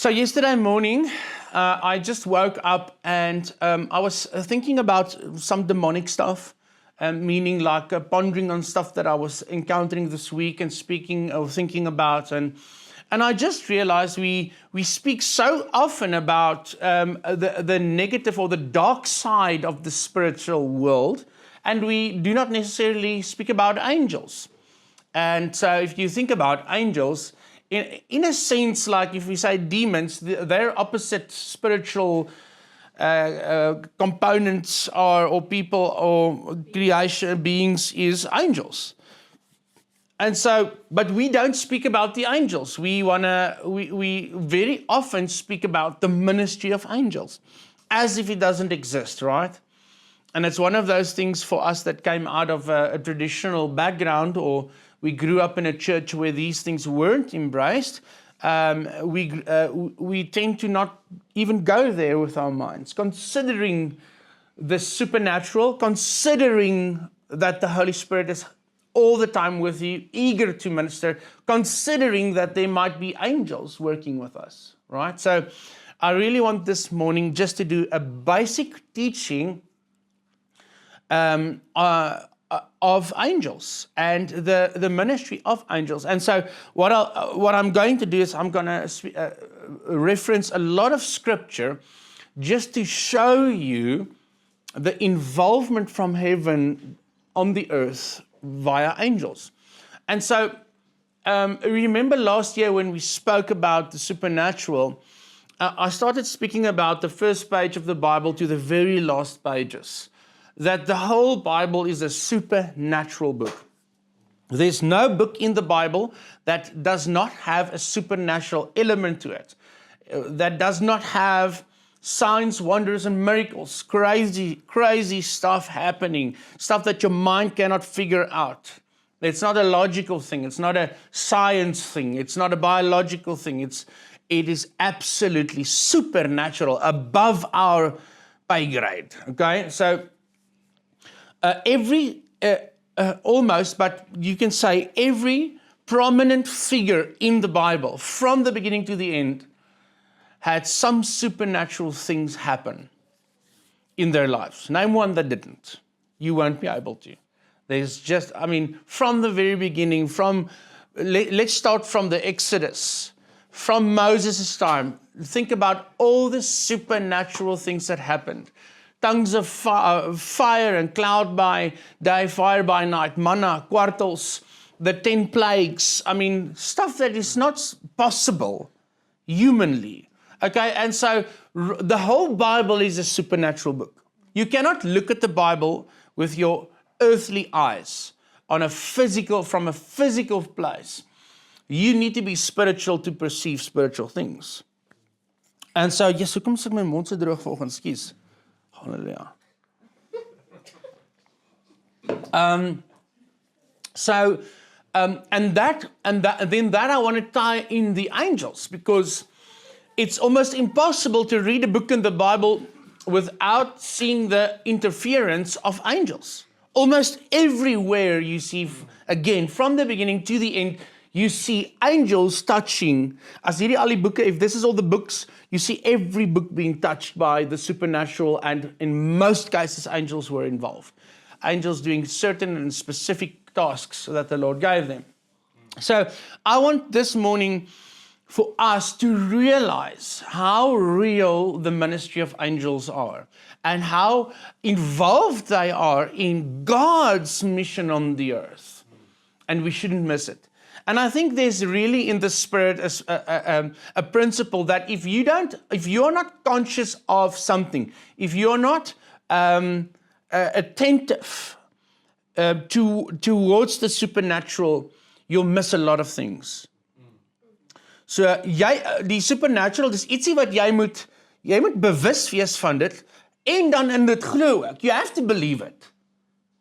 So yesterday morning, I just woke up and I was thinking about some demonic stuff, meaning like pondering on stuff that I was encountering this week and speaking or thinking about. And I just realized we speak so often about the negative or the dark side of the spiritual world, and we do not necessarily speak about angels. And so if you think about angels, in a sense, like if we say demons, their opposite spiritual components are, or people or creation beings is angels. And so, but we don't speak about the angels. We very often speak about the ministry of angels as if it doesn't exist, right? And it's one of those things for us that came out of a traditional background, or we grew up in a church where these things weren't embraced. We tend to not even go there with our minds, considering the supernatural, considering that the Holy Spirit is all the time with you, eager to minister, considering that there might be angels working with us, right? So I really want this morning just to do a basic teaching of angels and the ministry of angels. And so what I'm going to do is I'm going to reference a lot of scripture just to show you the involvement from heaven on the earth via angels. And so remember last year when we spoke about the supernatural, I started speaking about the first page of the Bible to the very last pages, that the whole Bible is a supernatural book. There's no book in the Bible that does not have a supernatural element to it, that does not have signs, wonders, and miracles, crazy stuff happening, stuff that your mind cannot figure out. It's not a logical thing. It's not a science thing. It's not a biological thing. It is absolutely supernatural, above our pay grade. Okay, so almost, but you can say every prominent figure in the Bible, from the beginning to the end, had some supernatural things happen in their lives. Name one that didn't. You won't be able to. There's just, from the very beginning, let's start from the Exodus, from Moses' time. Think about all the supernatural things that happened. Tongues of fire and cloud by day, fire by night, manna, quartels, the 10 plagues. Stuff that is not possible humanly. Okay, and so the whole Bible is a supernatural book. You cannot look at the Bible with your earthly eyes from a physical place. You need to be spiritual to perceive spiritual things. And so, yes, hoekom sit my mond so droog vanoggend? Skus. Hallelujah. Then I want to tie in the angels, because it's almost impossible to read a book in the Bible without seeing the interference of angels. Almost everywhere you see, again, from the beginning to the end, you see angels touching. As hierdie al die boeke, if this is all the books, you see every book being touched by the supernatural, and in most cases, angels were involved. Angels doing certain and specific tasks that the Lord gave them. So I want this morning for us to realize how real the ministry of angels are and how involved they are in God's mission on the earth. And we shouldn't miss it. And I think there's really in the spirit a principle that if you're not conscious of something, if you're not attentive towards the supernatural, you'll miss a lot of things. So die supernatural, dis ietsie wat jy moet bewus wees van dit en dan in dit glo ek. You have to believe it.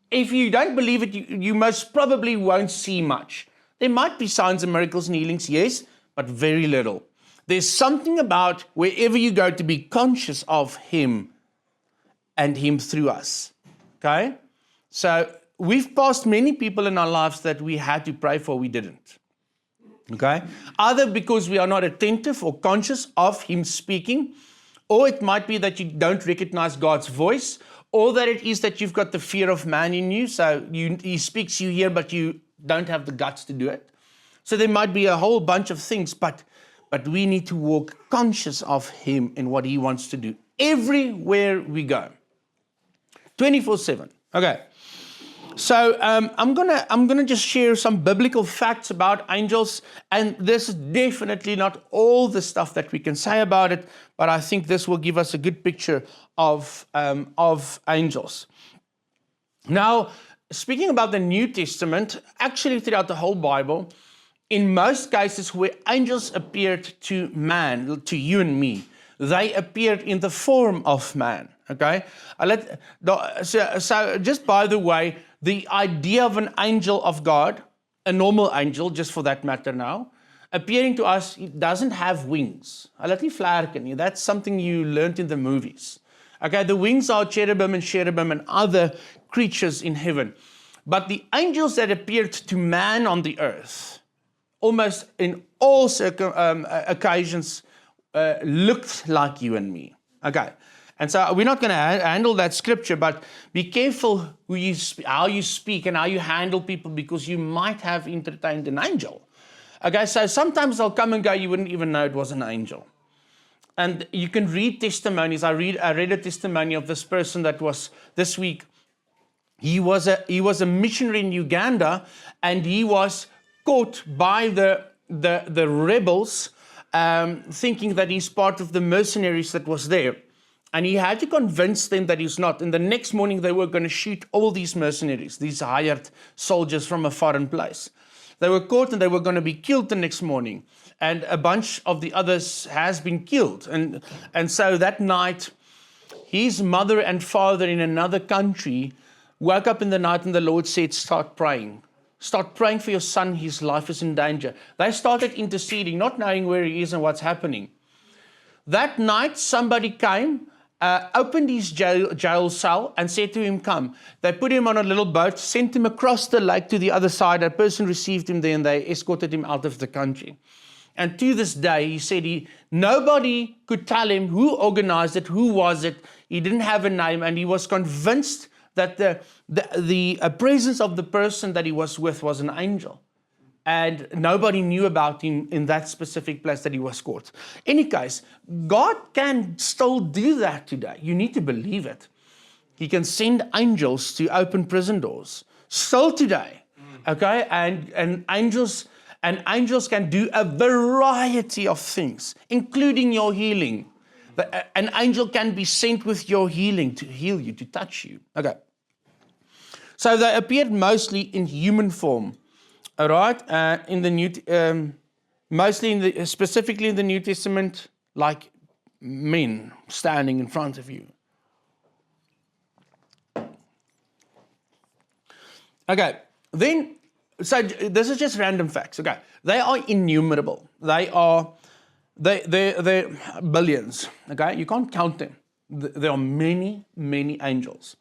If you don't believe it, you most probably won't see much. There might be signs and miracles and healings, yes, but very little. There's something about wherever you go to be conscious of Him and Him through us. Okay? So we've passed many people in our lives that we had to pray for, we didn't. Okay? Either because we are not attentive or conscious of Him speaking, or it might be that you don't recognize God's voice, or that it is that you've got the fear of man in you, so He speaks you here, but you don't have the guts to do it. So there might be a whole bunch of things, but we need to walk conscious of Him and what He wants to do everywhere we go, 24/7. Okay. So I'm gonna just share some biblical facts about angels, and this is definitely not all the stuff that we can say about it, but I think this will give us a good picture of angels. Now, speaking about the New Testament, actually throughout the whole Bible, in most cases where angels appeared to man, to you and me, they appeared in the form of man. Okay? So just by the way, the idea of an angel of God, a normal angel, just for that matter now, appearing to us, it doesn't have wings. That's something you learned in the movies. Okay, the wings are cherubim and other creatures in heaven. But the angels that appeared to man on the earth, almost in all occasions, looked like you and me. Okay. And so we're not going to handle that scripture, but be careful how you speak and how you handle people, because you might have entertained an angel. Okay, so sometimes they'll come and go, you wouldn't even know it was an angel. And you can read testimonies. I read a testimony of this person that was this week. He was a missionary in Uganda, and he was caught by the rebels, thinking that he's part of the mercenaries that was there. And he had to convince them that he's not. And the next morning, they were going to shoot all these mercenaries, these hired soldiers from a foreign place. They were caught and they were going to be killed the next morning. And a bunch of the others has been killed. And so that night, his mother and father in another country woke up in the night, and the Lord said, start praying. Start praying for your son. His life is in danger. They started interceding, not knowing where he is and what's happening. That night, somebody came, opened his jail cell and said to him, come. They put him on a little boat, sent him across the lake to the other side. A person received him there, and they escorted him out of the country. And to this day, he said nobody could tell him who organized it, who was it. He didn't have a name, and he was convinced that the presence of the person that he was with was an angel. And nobody knew about him in that specific place that he was caught. In any case, God can still do that today. You need to believe it. He can send angels to open prison doors. Still today. Okay? And angels can do a variety of things, including your healing. An angel can be sent with your healing to heal you, to touch you. Okay. So they appeared mostly in human form. All right, in the New, specifically in the New Testament, like men standing in front of you. Okay, then, so this is just random facts. Okay, they are innumerable. They're billions. Okay, you can't count them. There are many, many angels.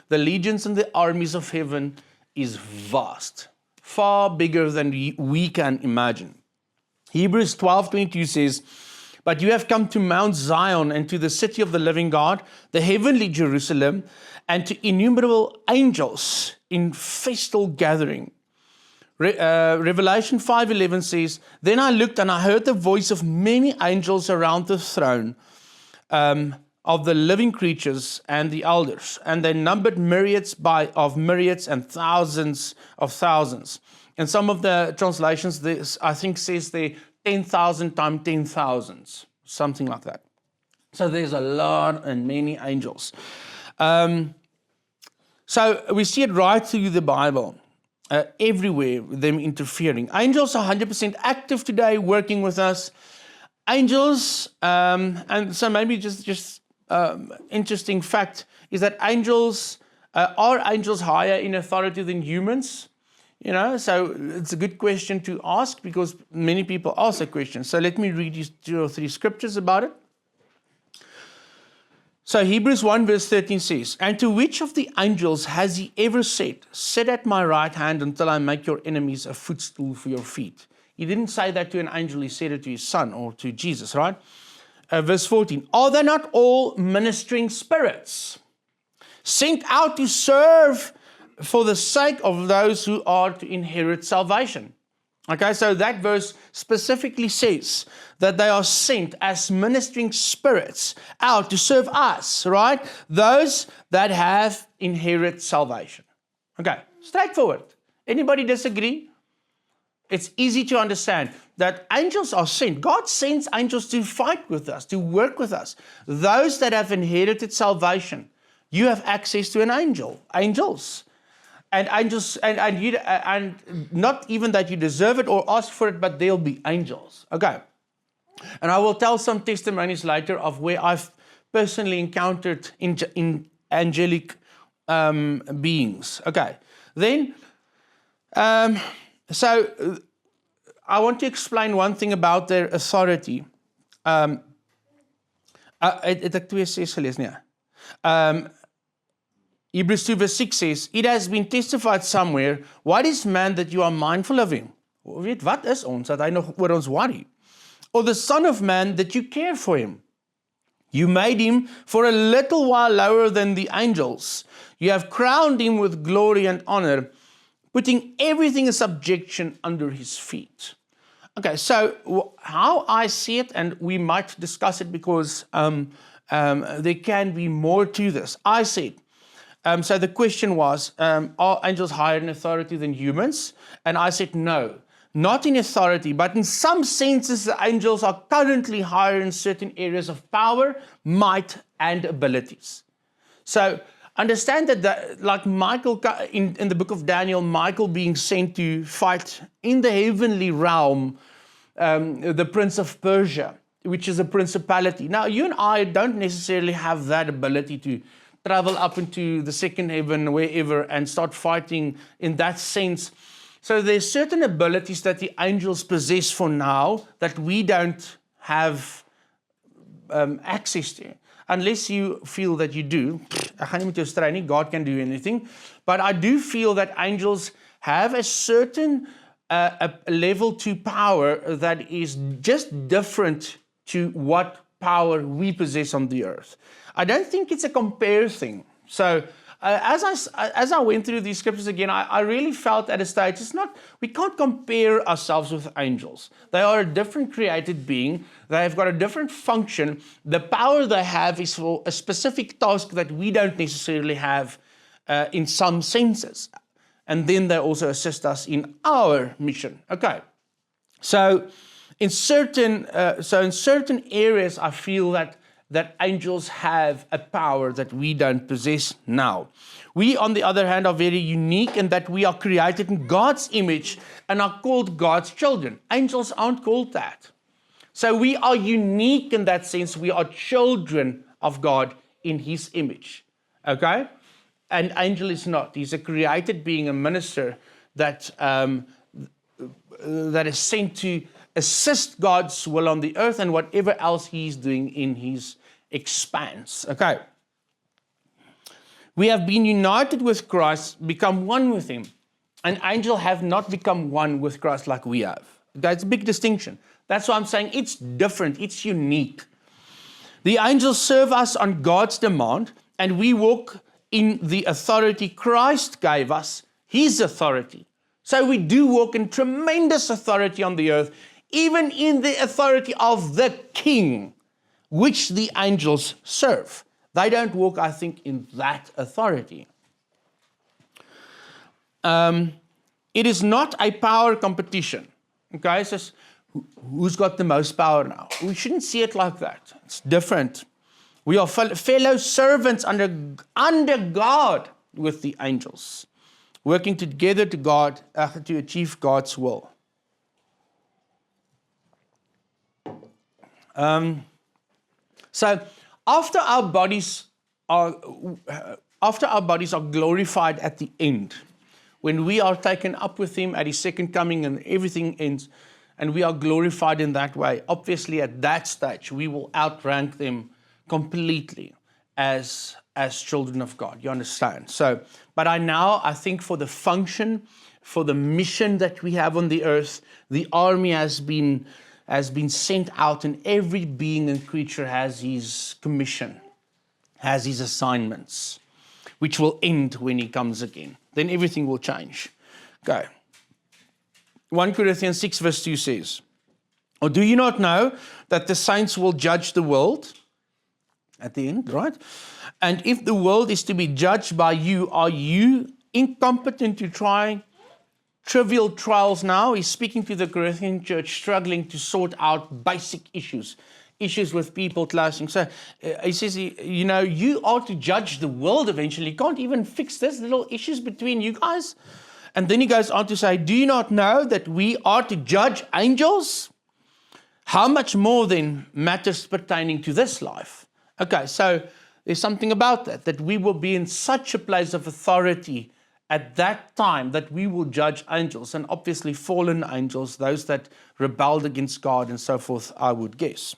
The legions and the armies of heaven is vast. Far bigger than we can imagine. Hebrews 12:22 says, but you have come to Mount Zion and to the city of the living God, the heavenly Jerusalem, and to innumerable angels in festal gathering. Revelation 5:11 says, then I looked and I heard the voice of many angels around the throne of the living creatures and the elders, and they numbered myriads of myriads and thousands of thousands. And some of the translations, this I think says there 10,000 times 10,000s, something like that. So there's a lot and many angels. So we see it right through the Bible, everywhere, them interfering. Angels are 100% active today, working with us. Angels, and so maybe just interesting fact is that are angels higher in authority than humans? You know, so it's a good question to ask, because many people ask that question. So let me read you 2 or 3 scriptures about it. So Hebrews 1 verse 13 says, and to which of the angels has he ever said, sit at my right hand until I make your enemies a footstool for your feet? He didn't say that to an angel, he said it to his son or to Jesus, right? Verse 14, are they not all ministering spirits, sent out to serve for the sake of those who are to inherit salvation? Okay, so that verse specifically says that they are sent as ministering spirits out to serve us, right? Those that have inherit salvation. Okay, straightforward. Anybody disagree? It's easy to understand that angels are sent. God sends angels to fight with us, to work with us. Those that have inherited salvation, you have access to an angel, angels. And angels, and not even that you deserve it or ask for it, but they'll be angels. Okay. And I will tell some testimonies later of where I've personally encountered in angelic beings. Okay. Then, so I want to explain one thing about their authority. Het ek 2:6 gelees, nee. Hebrews 2 verse 6 says, it has been testified somewhere, what is man that you are mindful of him? Weet, wat is ons, dat hy nog oor ons worry? Or the son of man that you care for him? You made him for a little while lower than the angels. You have crowned him with glory and honor, putting everything in subjection under his feet. Okay, so how I see it, and we might discuss it because there can be more to this. I said, so the question was, are angels higher in authority than humans? And I said, no, not in authority, but in some senses, the angels are currently higher in certain areas of power, might, and abilities. So understand that, like Michael, in the book of Daniel, Michael being sent to fight in the heavenly realm, the prince of Persia, which is a principality. Now, you and I don't necessarily have that ability to travel up into the second heaven, wherever, and start fighting in that sense. So there's certain abilities that the angels possess for now that we don't have access to. Unless you feel that you do. Ek gaan nie met jou stry nie, God can do anything. But I do feel that angels have a certain a level to power that is just different to what power we possess on the earth. I don't think it's a compare thing. So as I went through these scriptures again, I really felt at a stage, we can't compare ourselves with angels. They are a different created being. They have got a different function. The power they have is for a specific task that we don't necessarily have in some senses. And then they also assist us in our mission. Okay. So in certain areas, I feel that angels have a power that we don't possess now. We, on the other hand, are very unique in that we are created in God's image and are called God's children. Angels aren't called that. So we are unique in that sense. We are children of God in His image. Okay? An angel is not. He's a created being, a minister that is sent to assist God's will on the earth and whatever else He's doing in His expanse. Okay. We have been united with Christ, become one with Him. An angel have not become one with Christ like we have. That's a big distinction. That's why I'm saying it's different. It's unique. The angels serve us on God's demand, and we walk in the authority Christ gave us, His authority. So we do walk in tremendous authority on the earth, even in the authority of the King, which the angels serve. They don't walk, I think, in that authority. It is not a power competition. Okay, so who's got the most power now? We shouldn't see it like that. It's different. We are fellow servants under God with the angels, working together to achieve God's will. So after our bodies are glorified at the end, when we are taken up with Him at His second coming and everything ends, and we are glorified in that way, obviously at that stage we will outrank them completely as children of God. You understand? So, but I think for the function, for the mission that we have on the earth. The army has been sent out, and every being and creature has his commission, has his assignments, which will end when he comes again. Then everything will change. Okay. 1 Corinthians 6 verse 2 says, or do you not know that the saints will judge the world at the end, right? And if the world is to be judged by you, are you incompetent to try trivial trials now? He's speaking to the Corinthian church struggling to sort out basic issues with people clashing. So he says, you are to judge the world eventually. You can't even fix this little issues between you guys. And then he goes on to say, do you not know that we are to judge angels? How much more then matters pertaining to this life? Okay, so there's something about that we will be in such a place of authority at that time that we will judge angels, and obviously fallen angels, those that rebelled against God and so forth, I would guess.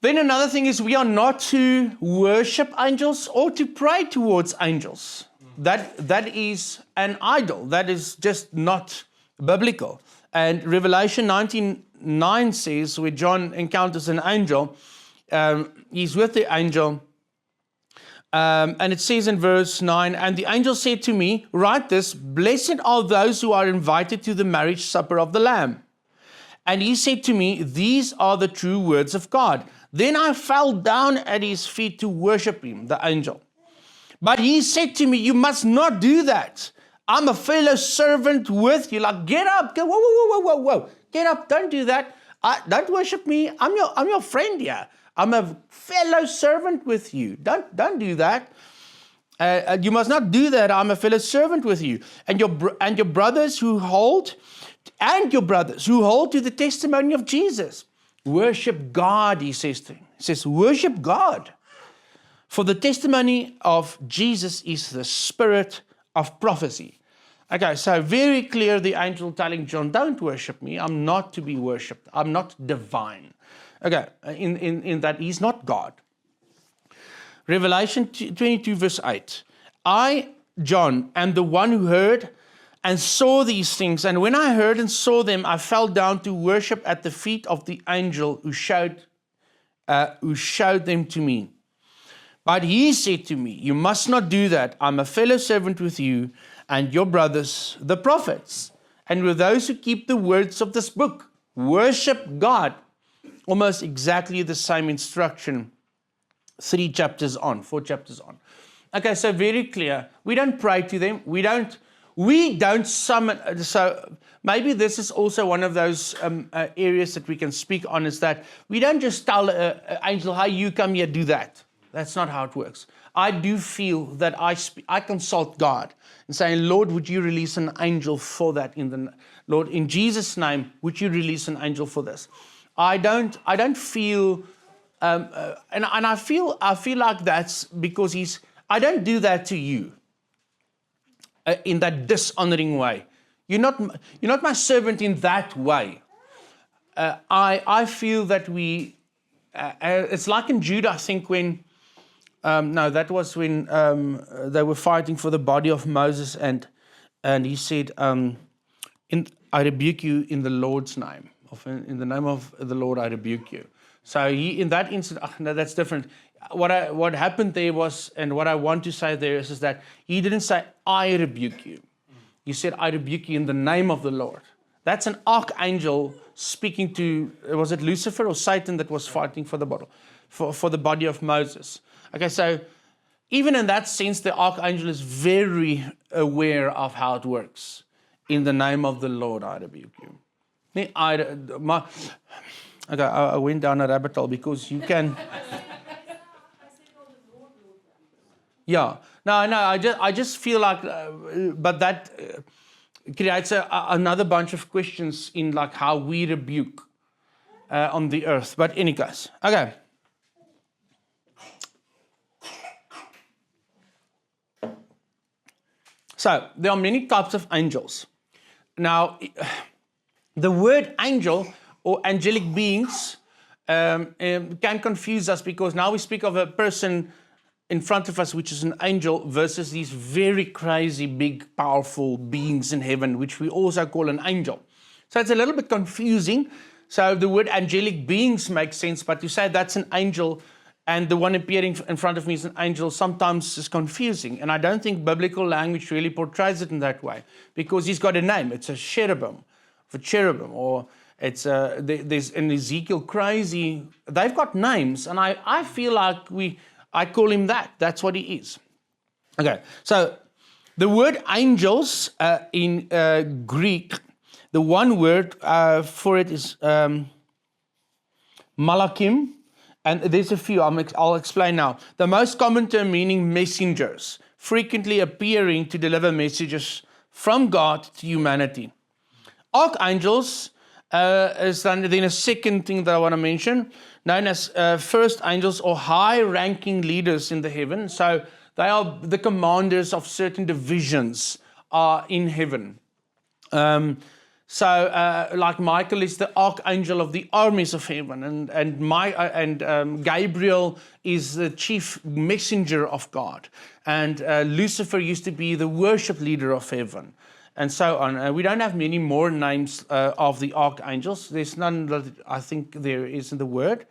Then another thing is we are not to worship angels or to pray towards angels. That is an idol. That is just not biblical. And Revelation 19:9 says, where John encounters an angel, he's with the angel, and it says in verse 9, and the angel said to me, write this, blessed are those who are invited to the marriage supper of the Lamb. And he said to me, these are the true words of God. Then I fell down at his feet to worship him, the angel. But he said to me, you must not do that. I'm a fellow servant with you. Like, get up. Go, whoa. Get up. Don't do that. Don't worship me. I'm your friend here. I'm a fellow servant with you. Don't do that. You must not do that. I'm a fellow servant with you. And your brothers who hold to the testimony of Jesus. Worship God, he says to him. He says, worship God. For the testimony of Jesus is the spirit of prophecy. Okay, so very clear the angel telling John, don't worship me. I'm not to be worshipped. I'm not divine. Okay, in that he's not God. Revelation 22 verse 8. I, John, am the one who heard and saw these things. And when I heard and saw them, I fell down to worship at the feet of the angel who showed them to me. But he said to me, you must not do that. I'm a fellow servant with you and your brothers, the prophets, and with those who keep the words of this book. Worship God. Almost exactly the same instruction 4 chapters on. Okay, so very clear. We don't pray to them. We don't summon. So maybe this is also one of those areas that we can speak on, is that we don't just tell an angel, hey, you come here, do that. That's not how it works. I do feel that I consult God and say, Lord, would you release an angel for that? Lord, in Jesus' name, would you release an angel for this? I don't feel, and I feel like that's because I don't do that to you in that dishonoring way. You're not my servant in that way. I feel that it's like in Judah, I think when. That was when they were fighting for the body of Moses, and he said, I rebuke you in the Lord's name. In the name of the Lord, I rebuke you. So in that instant, no, that's different. What happened there was, and what I want to say there is that he didn't say, I rebuke you. He said, I rebuke you in the name of the Lord. That's an archangel speaking to, was it Lucifer or Satan that was fighting for the body of Moses? Okay, so even in that sense, the archangel is very aware of how it works. In the name of the Lord, I rebuke you. I went down a rabbit hole because you can. Yeah, no, I just feel like, but that creates another bunch of questions in like how we rebuke on the earth. But any case, okay. So, there are many types of angels. Now, the word angel or angelic beings can confuse us because now we speak of a person in front of us, which is an angel, versus these very crazy, big, powerful beings in heaven, which we also call an angel. So it's a little bit confusing. So the word angelic beings makes sense, but to say that's an angel and the one appearing in front of me is an angel sometimes is confusing. And I don't think biblical language really portrays it in that way, because he's got a name. It's a cherubim, or it's there's in Ezekiel crazy. They've got names, and I feel like I call him that. That's what he is. Okay, so the word angels in Greek, the one word for it is malakim, and there's a few. I'll explain now. The most common term meaning messengers, frequently appearing to deliver messages from God to humanity. Archangels is then a second thing that I want to mention, known as first angels or high-ranking leaders in the heaven. So they are the commanders of certain divisions in heaven. Like Michael is the archangel of the armies of heaven, and Gabriel is the chief messenger of God, and Lucifer used to be the worship leader of heaven, and so on. We don't have many more names of the archangels. There's none that I think there is in the Word,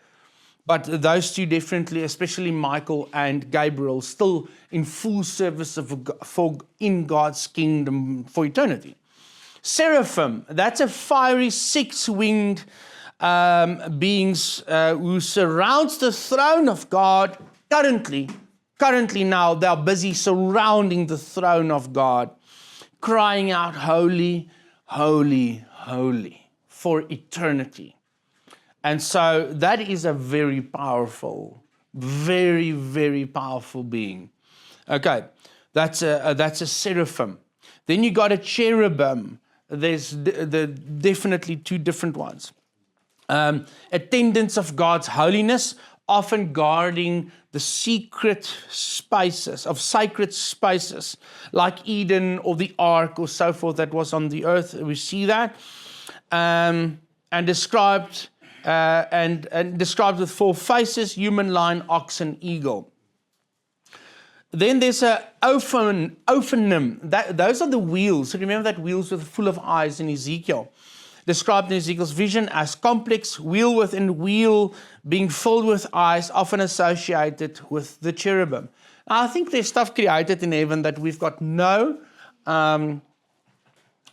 but those two definitely, especially Michael and Gabriel, still in full service in God's kingdom for eternity. Seraphim, that's a fiery six-winged beings who surrounds the throne of God. Currently now, they're busy surrounding the throne of God, crying out, holy, holy, holy, for eternity. And so that is a very powerful, very, very powerful being. Okay, that's a seraphim. Then you got a cherubim. There's definitely two different ones. Attendants of God's holiness, often guarding the sacred spaces, like Eden or the ark or so forth that was on the earth. We see that. And described with four faces: human, lion, ox, and eagle. Then there's a ophanim. Those are the wheels. So remember that wheels were full of eyes in Ezekiel. Described in Ezekiel's vision as complex, wheel within wheel, being filled with eyes, often associated with the cherubim. Now, I think there's stuff created in heaven that we've got no,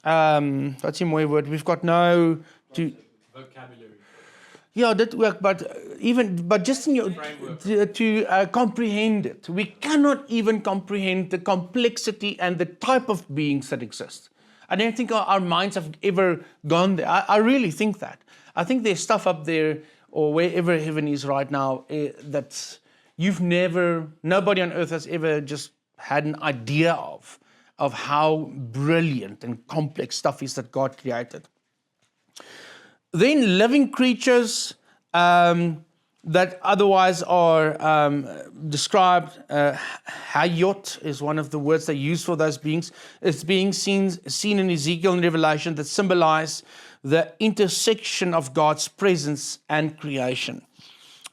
what's your more word? We've got no vocabulary. Yeah, that work, but just in your, to comprehend it. We cannot even comprehend the complexity and the type of beings that exist. I don't think our minds have ever gone there. I really think that. I think there's stuff up there or wherever heaven is right now that nobody on earth has ever just had an idea of how brilliant and complex stuff is that God created. Then living creatures that otherwise are described, hayot is one of the words they use for those beings. It's being seen in Ezekiel and Revelation that symbolize the intersection of God's presence and creation.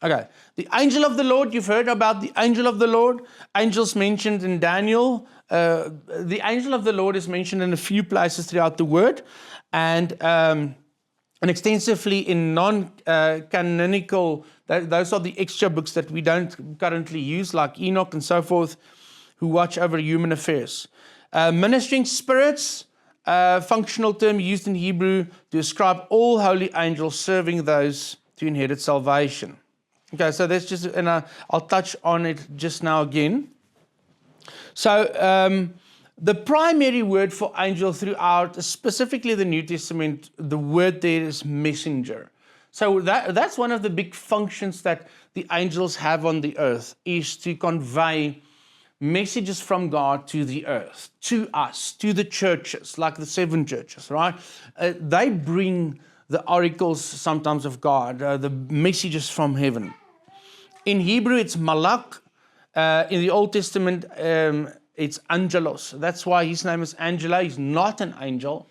Okay, the angel of the Lord, you've heard about the angel of the Lord. Angels mentioned in Daniel. The angel of the Lord is mentioned in a few places throughout the Word, and extensively in non-canonical, those are the extra books that we don't currently use, like Enoch and so forth, who watch over human affairs. Ministering spirits, functional term used in Hebrew to describe all holy angels serving those to inherit salvation. Okay, so that's just, and I'll touch on it just now again. So, the primary word for angel throughout, specifically the New Testament, the word there is messenger. So that's one of the big functions that the angels have on the earth, is to convey messages from God to the earth, to us, to the churches, like the 7 churches, right? They bring the oracles sometimes of God, the messages from heaven. In Hebrew, it's malak. In the Old Testament, it's angelos. That's why his name is Angela. He's not an angel,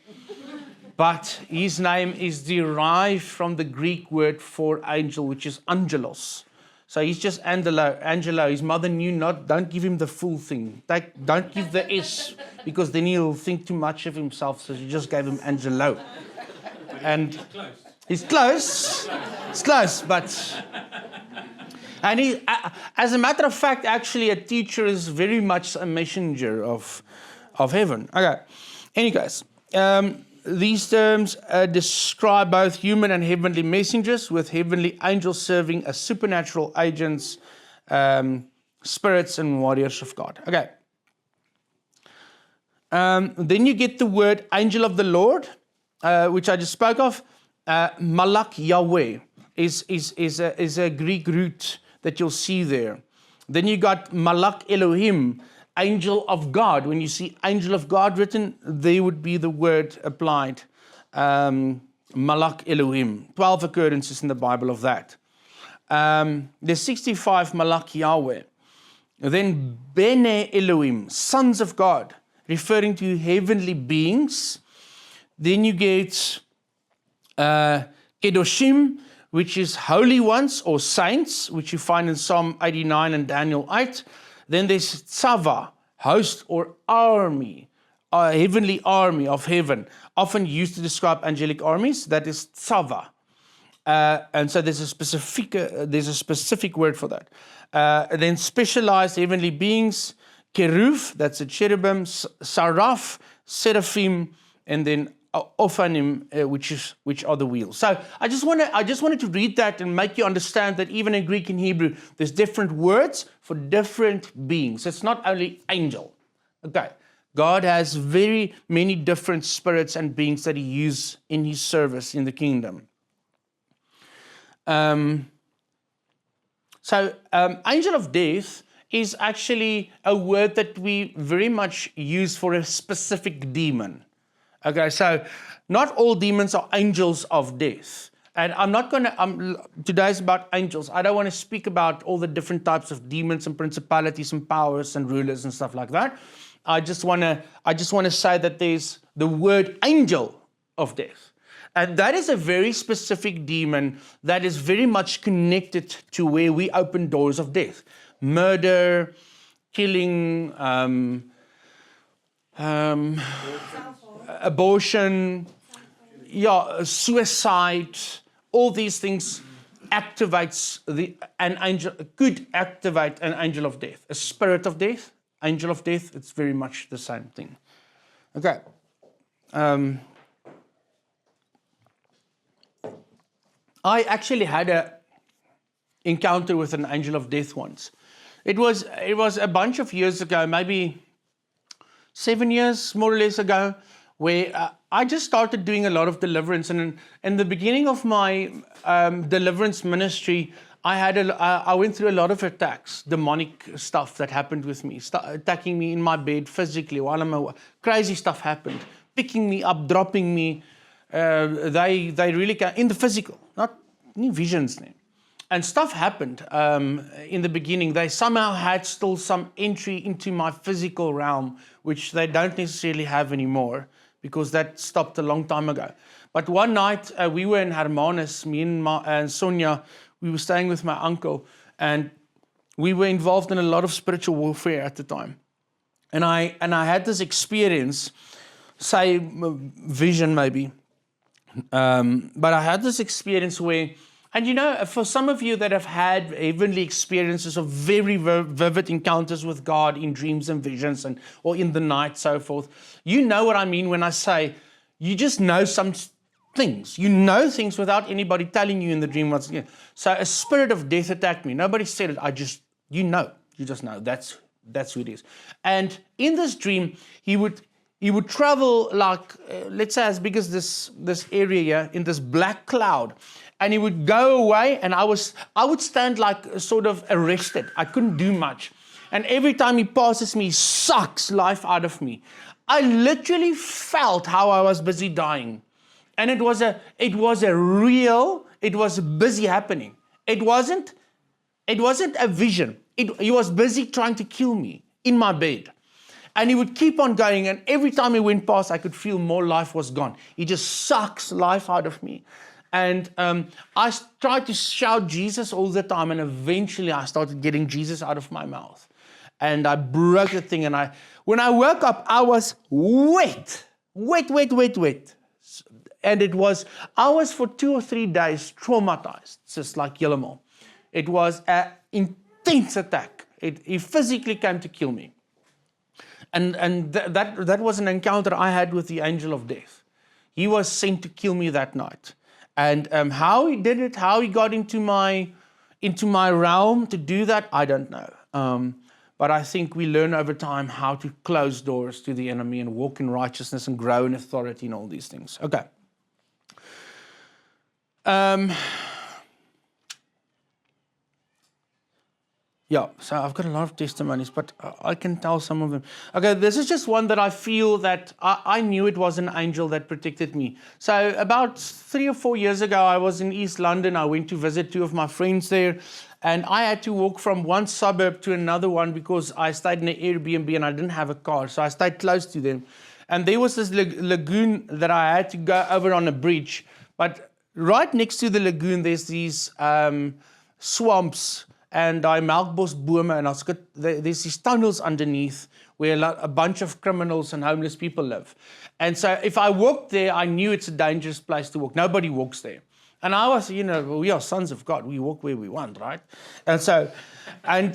but his name is derived from the Greek word for angel, which is angelos. So he's just Angelo. His mother knew don't give him the full thing. Don't give the S, because then he'll think too much of himself. So she just gave him Angelo. And he's close. It's close, but... And he, as a matter of fact, actually a teacher is very much a messenger of heaven. Okay. Anyways, these terms describe both human and heavenly messengers, with heavenly angels serving as supernatural agents, spirits and warriors of God. Okay. Then you get the word angel of the Lord, which I just spoke of. Malak Yahweh is a Greek root that you'll see there. Then you got Malak Elohim, angel of God. When you see angel of God written, there would be the word applied. Malak Elohim. 12 occurrences in the Bible of that. There's 65 Malak Yahweh. Then Bene Elohim, sons of God, referring to heavenly beings. Then you get Kedoshim, which is holy ones or saints, which you find in Psalm 89 and Daniel 8. Then there's Tzava, host or army, a heavenly army of heaven, often used to describe angelic armies. That is Tzava. And so there's a specific word for that. Then specialized heavenly beings, Keruf, that's a cherubim, Saraf, Seraphim, and then Ophanim, which are the wheels. So I just wanted to read that and make you understand that even in Greek and Hebrew, there's different words for different beings. It's not only angel. Okay. God has very many different spirits and beings that he uses in his service in the kingdom. Angel of death is actually a word that we very much use for a specific demon. Okay, so not all demons are angels of death. And I'm not going to, today's about angels. I don't want to speak about all the different types of demons and principalities and powers and rulers and stuff like that. I just want to say that there's the word angel of death. And that is a very specific demon that is very much connected to where we open doors of death. Murder, killing, abortion, suicide, all these things could activate an angel of death. A spirit of death, angel of death, it's very much the same thing. Okay. I actually had an encounter with an angel of death once. It was a bunch of years ago, maybe 7 years more or less ago, where I just started doing a lot of deliverance. And in the beginning of my deliverance ministry, I went through a lot of attacks, demonic stuff that happened with me, attacking me in my bed physically while I'm away. Crazy stuff happened, picking me up, dropping me. They really can in the physical, not any visions. And stuff happened in the beginning. They somehow had still some entry into my physical realm, which they don't necessarily have anymore, because that stopped a long time ago. But one night, we were in Hermanus, me and Sonia, we were staying with my uncle, and we were involved in a lot of spiritual warfare at the time. And I had this experience, say vision maybe, but I had this experience where, and you know, for some of you that have had heavenly experiences of very vivid encounters with God in dreams and visions or in the night, so forth, you know what I mean when I say you just know some things. You know things without anybody telling you in the dream what's going on. So a spirit of death attacked me. Nobody said it. You just know. That's who it is. And in this dream, he would travel like, let's say as big as this area here, in this black cloud. And he would go away, and I would stand like sort of arrested. I couldn't do much. And every time he passes me, he sucks life out of me. I literally felt how I was busy dying. And it was busy happening. It wasn't a vision. He was busy trying to kill me in my bed. And he would keep on going, and every time he went past, I could feel more life was gone. He just sucks life out of me. And I tried to shout Jesus all the time, and eventually I started getting Jesus out of my mouth. And I broke the thing, and when I woke up, I was wet. And I was for 2 or 3 days traumatized, just like Yellow. It was an intense attack. He physically came to kill me. And that was an encounter I had with the angel of death. He was sent to kill me that night. And how he did it, how he got into my realm to do that, I don't know. But I think we learn over time how to close doors to the enemy and walk in righteousness and grow in authority and all these things. Okay. Yeah, so I've got a lot of testimonies, but I can tell some of them. Okay, this is just one that I feel that I knew it was an angel that protected me. So about 3 or 4 years ago, I was in East London. I went to visit 2 of my friends there, and I had to walk from one suburb to another one because I stayed in an Airbnb and I didn't have a car, so I stayed close to them. And there was this lagoon that I had to go over on a bridge, but right next to the lagoon, there's these swamps, and daai melkbosbome, and there's these tunnels underneath where a bunch of criminals and homeless people live. And so if I walked there, I knew it's a dangerous place to walk. Nobody walks there. And I was, we are sons of God. We walk where we want, right? And so, I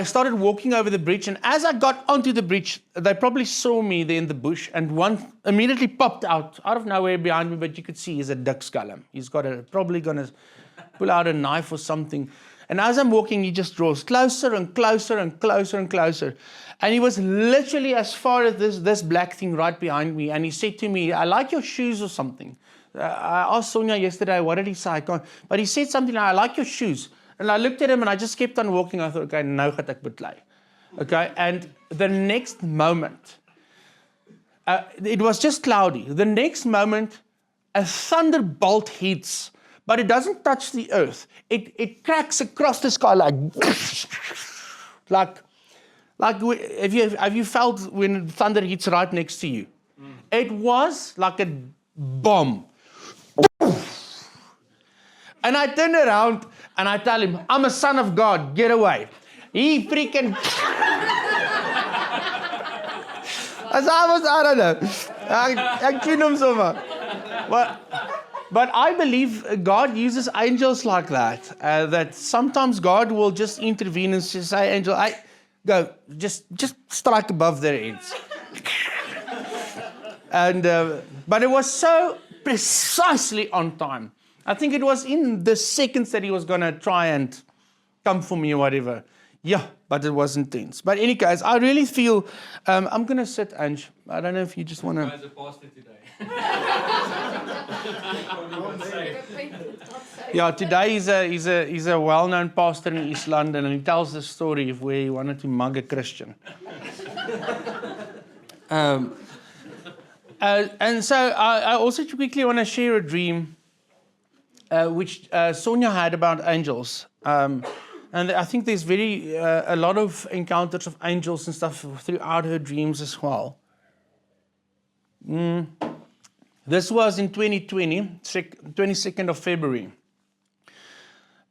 started walking over the bridge, and as I got onto the bridge, they probably saw me there in the bush, and one immediately popped out of nowhere behind me, but you could see he's a dik skelm. He's probably going to pull out a knife or something. And as I'm walking, he just draws closer and closer and closer and closer. And he was literally as far as this black thing right behind me. And he said to me, I like your shoes or something. I asked Sonia yesterday, what did he say? But he said something like, I like your shoes. And I looked at him and I just kept on walking. I thought, okay, nou gaan ek beklei. Okay, and the next moment, it was just cloudy. The next moment, a thunderbolt hits. But it doesn't touch the earth. It cracks across the sky like have you felt when thunder hits right next to you? It was like a bomb. And I turn around and I tell him, I'm a son of God, get away. He freaking I don't know. Ek tune hom sommer. But I believe God uses angels like that. That sometimes God will just intervene and say, angel, go, just strike above their heads. But it was so precisely on time. I think it was in the seconds that he was going to try and come for me or whatever. Yeah, but it was intense. But in any case, I really feel, I'm going to sit, Ange. I don't know if you just want to... As a pastor today. Yeah, today he's a well-known pastor in East London, and he tells the story of where he wanted to mug a Christian. And so I also quickly want to share a dream which Sonia had about angels. And I think there's a lot of encounters of angels and stuff throughout her dreams as well. This was in 2020, 22nd of February.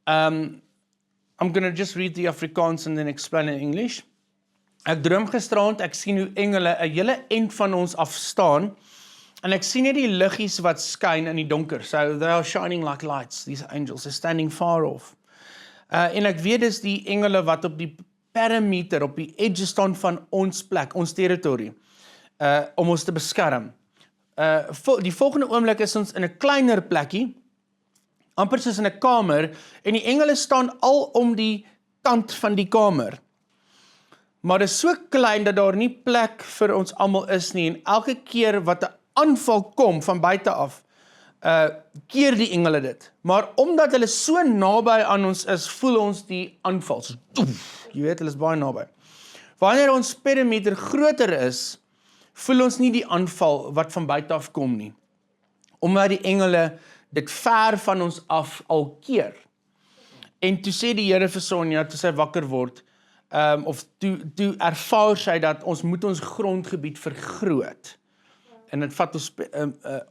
I'm going to just read the Afrikaans and then explain in English. Ek droom gisterand, ek sien hoe engele 'n hele end van ons af staan, en ek sien net die liggies wat skyn in die donker. So they are shining like lights, these angels, they're standing far off. En ek weet dis die engele wat op die perimeter, op die edge staan van ons plek, ons territorie, om ons te beskerm. Die volgende oomblik is ons in 'n kleiner plekkie, amper soos in 'n kamer, en die engele staan al om die kant van die kamer. Maar dit is so klein dat daar nie plek vir ons almal is nie, en elke keer wat 'n aanval kom van buite af, keer die engele dit. Maar omdat hulle so naby aan ons is, voel ons die aanval. So, jy weet, hulle is baie naby. Wanneer ons perimeter groter is, voel ons nie die aanval wat van buite af kom nie. Omdat die engele dit ver van ons af al keer. En toe sê die Here vir Sonja, toe sy wakker word, of toe ervaar sy dat ons moet ons grondgebied vergroot. en dit vat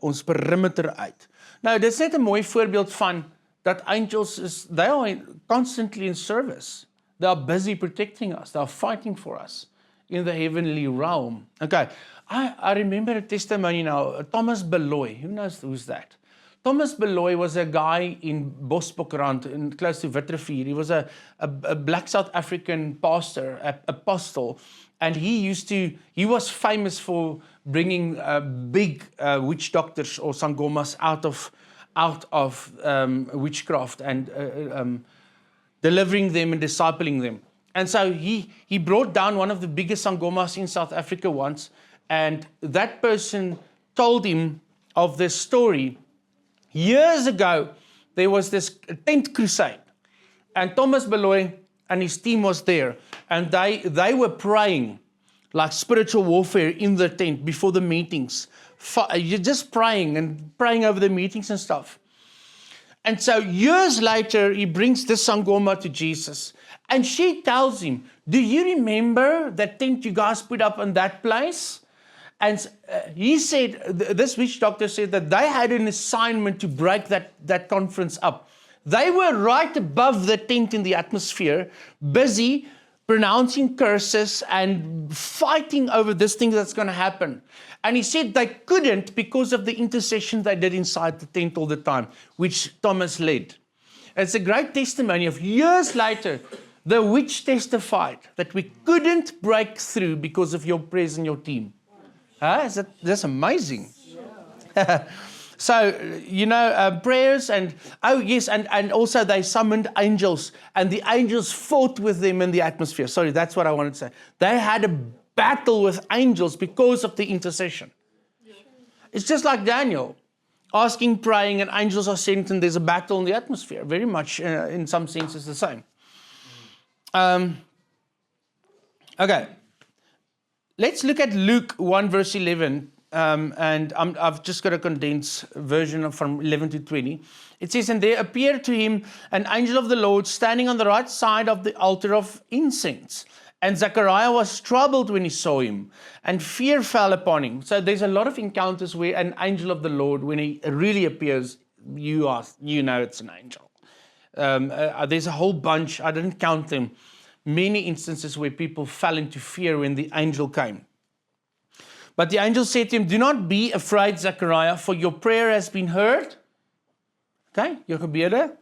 ons perimeter uit. Nou, dit is net 'n mooi voorbeeld van that angels, they are constantly in service. They are busy protecting us. They are fighting for us in the heavenly realm. Okay, I remember a testimony now. Thomas Beloy, who knows who's that? Thomas Beloy was a guy in Bosbokrand, close to Witrifuur. He was a black South African pastor, apostle, and he was famous for bringing big witch doctors or sangomas out of witchcraft and delivering them and discipling them. And so he brought down one of the biggest sangomas in South Africa once, and that person told him of this story. Years ago, there was this tent crusade, and Thomas Beloy and his team was there, and they were praying like spiritual warfare in the tent before the meetings. You're just praying over the meetings and stuff. And so years later, he brings this sangoma to Jesus, and she tells him, do you remember that tent you guys put up in that place? And he said, this witch doctor said that they had an assignment to break that conference up. They were right above the tent in the atmosphere, busy pronouncing curses and fighting over this thing that's going to happen. And he said they couldn't because of the intercession they did inside the tent all the time, which Thomas led. It's a great testimony of years later, the witch testified that we couldn't break through because of your prayers and your team. That's amazing. So, prayers and also they summoned angels, and the angels fought with them in the atmosphere. Sorry, that's what I wanted to say. They had a battle with angels because of the intercession. It's just like Daniel, asking, praying, and angels are sent, and there's a battle in the atmosphere. Very much, in some senses, the same. Okay. Let's look at Luke 1 verse 11, and I've just got a condensed version from 11 to 20. It says, and there appeared to him an angel of the Lord standing on the right side of the altar of incense. And Zechariah was troubled when he saw him, and fear fell upon him. So there's a lot of encounters where an angel of the Lord, when he really appears, you know it's an angel. There's a whole bunch, I didn't count them. Many instances where people fell into fear when the angel came. But the angel said to him, do not be afraid, Zechariah, for your prayer has been heard. Okay, jou gebede.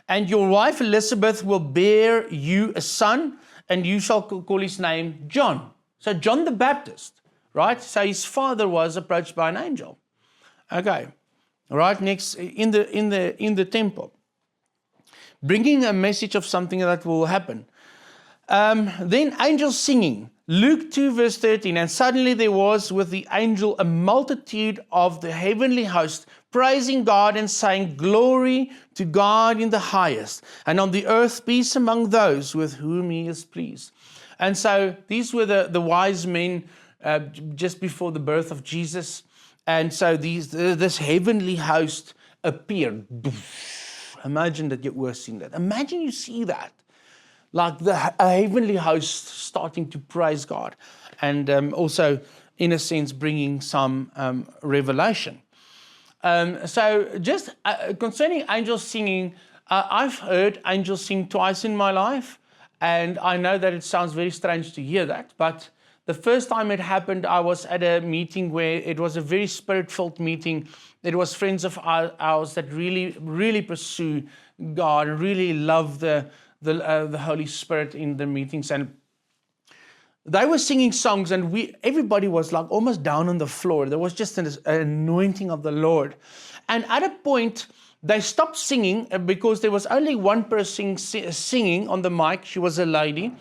And your wife Elizabeth will bear you a son, and you shall call his name John. So John the Baptist, right? So his father was approached by an angel. Okay, right next in the temple, bringing a message of something that will happen. Then angels singing. Luke 2 verse 13, and suddenly there was with the angel a multitude of the heavenly host, praising God and saying, glory to God in the highest, and on the earth peace among those with whom he is pleased. And so these were the wise men just before the birth of Jesus. And so this heavenly host appeared. Imagine that you were seeing that. Imagine you see that. Like a heavenly host starting to praise God, and also, in a sense, bringing some revelation. So just concerning angels singing, I've heard angels sing twice in my life, and I know that it sounds very strange to hear that, but the first time it happened, I was at a meeting where it was a very spirit-filled meeting. It was friends of ours that really, really pursue God, really love the Holy Spirit in the meetings, and they were singing songs, and everybody was like almost down on the floor. There was just an anointing of the Lord, and at a point they stopped singing because there was only one person singing on the mic. She was a lady,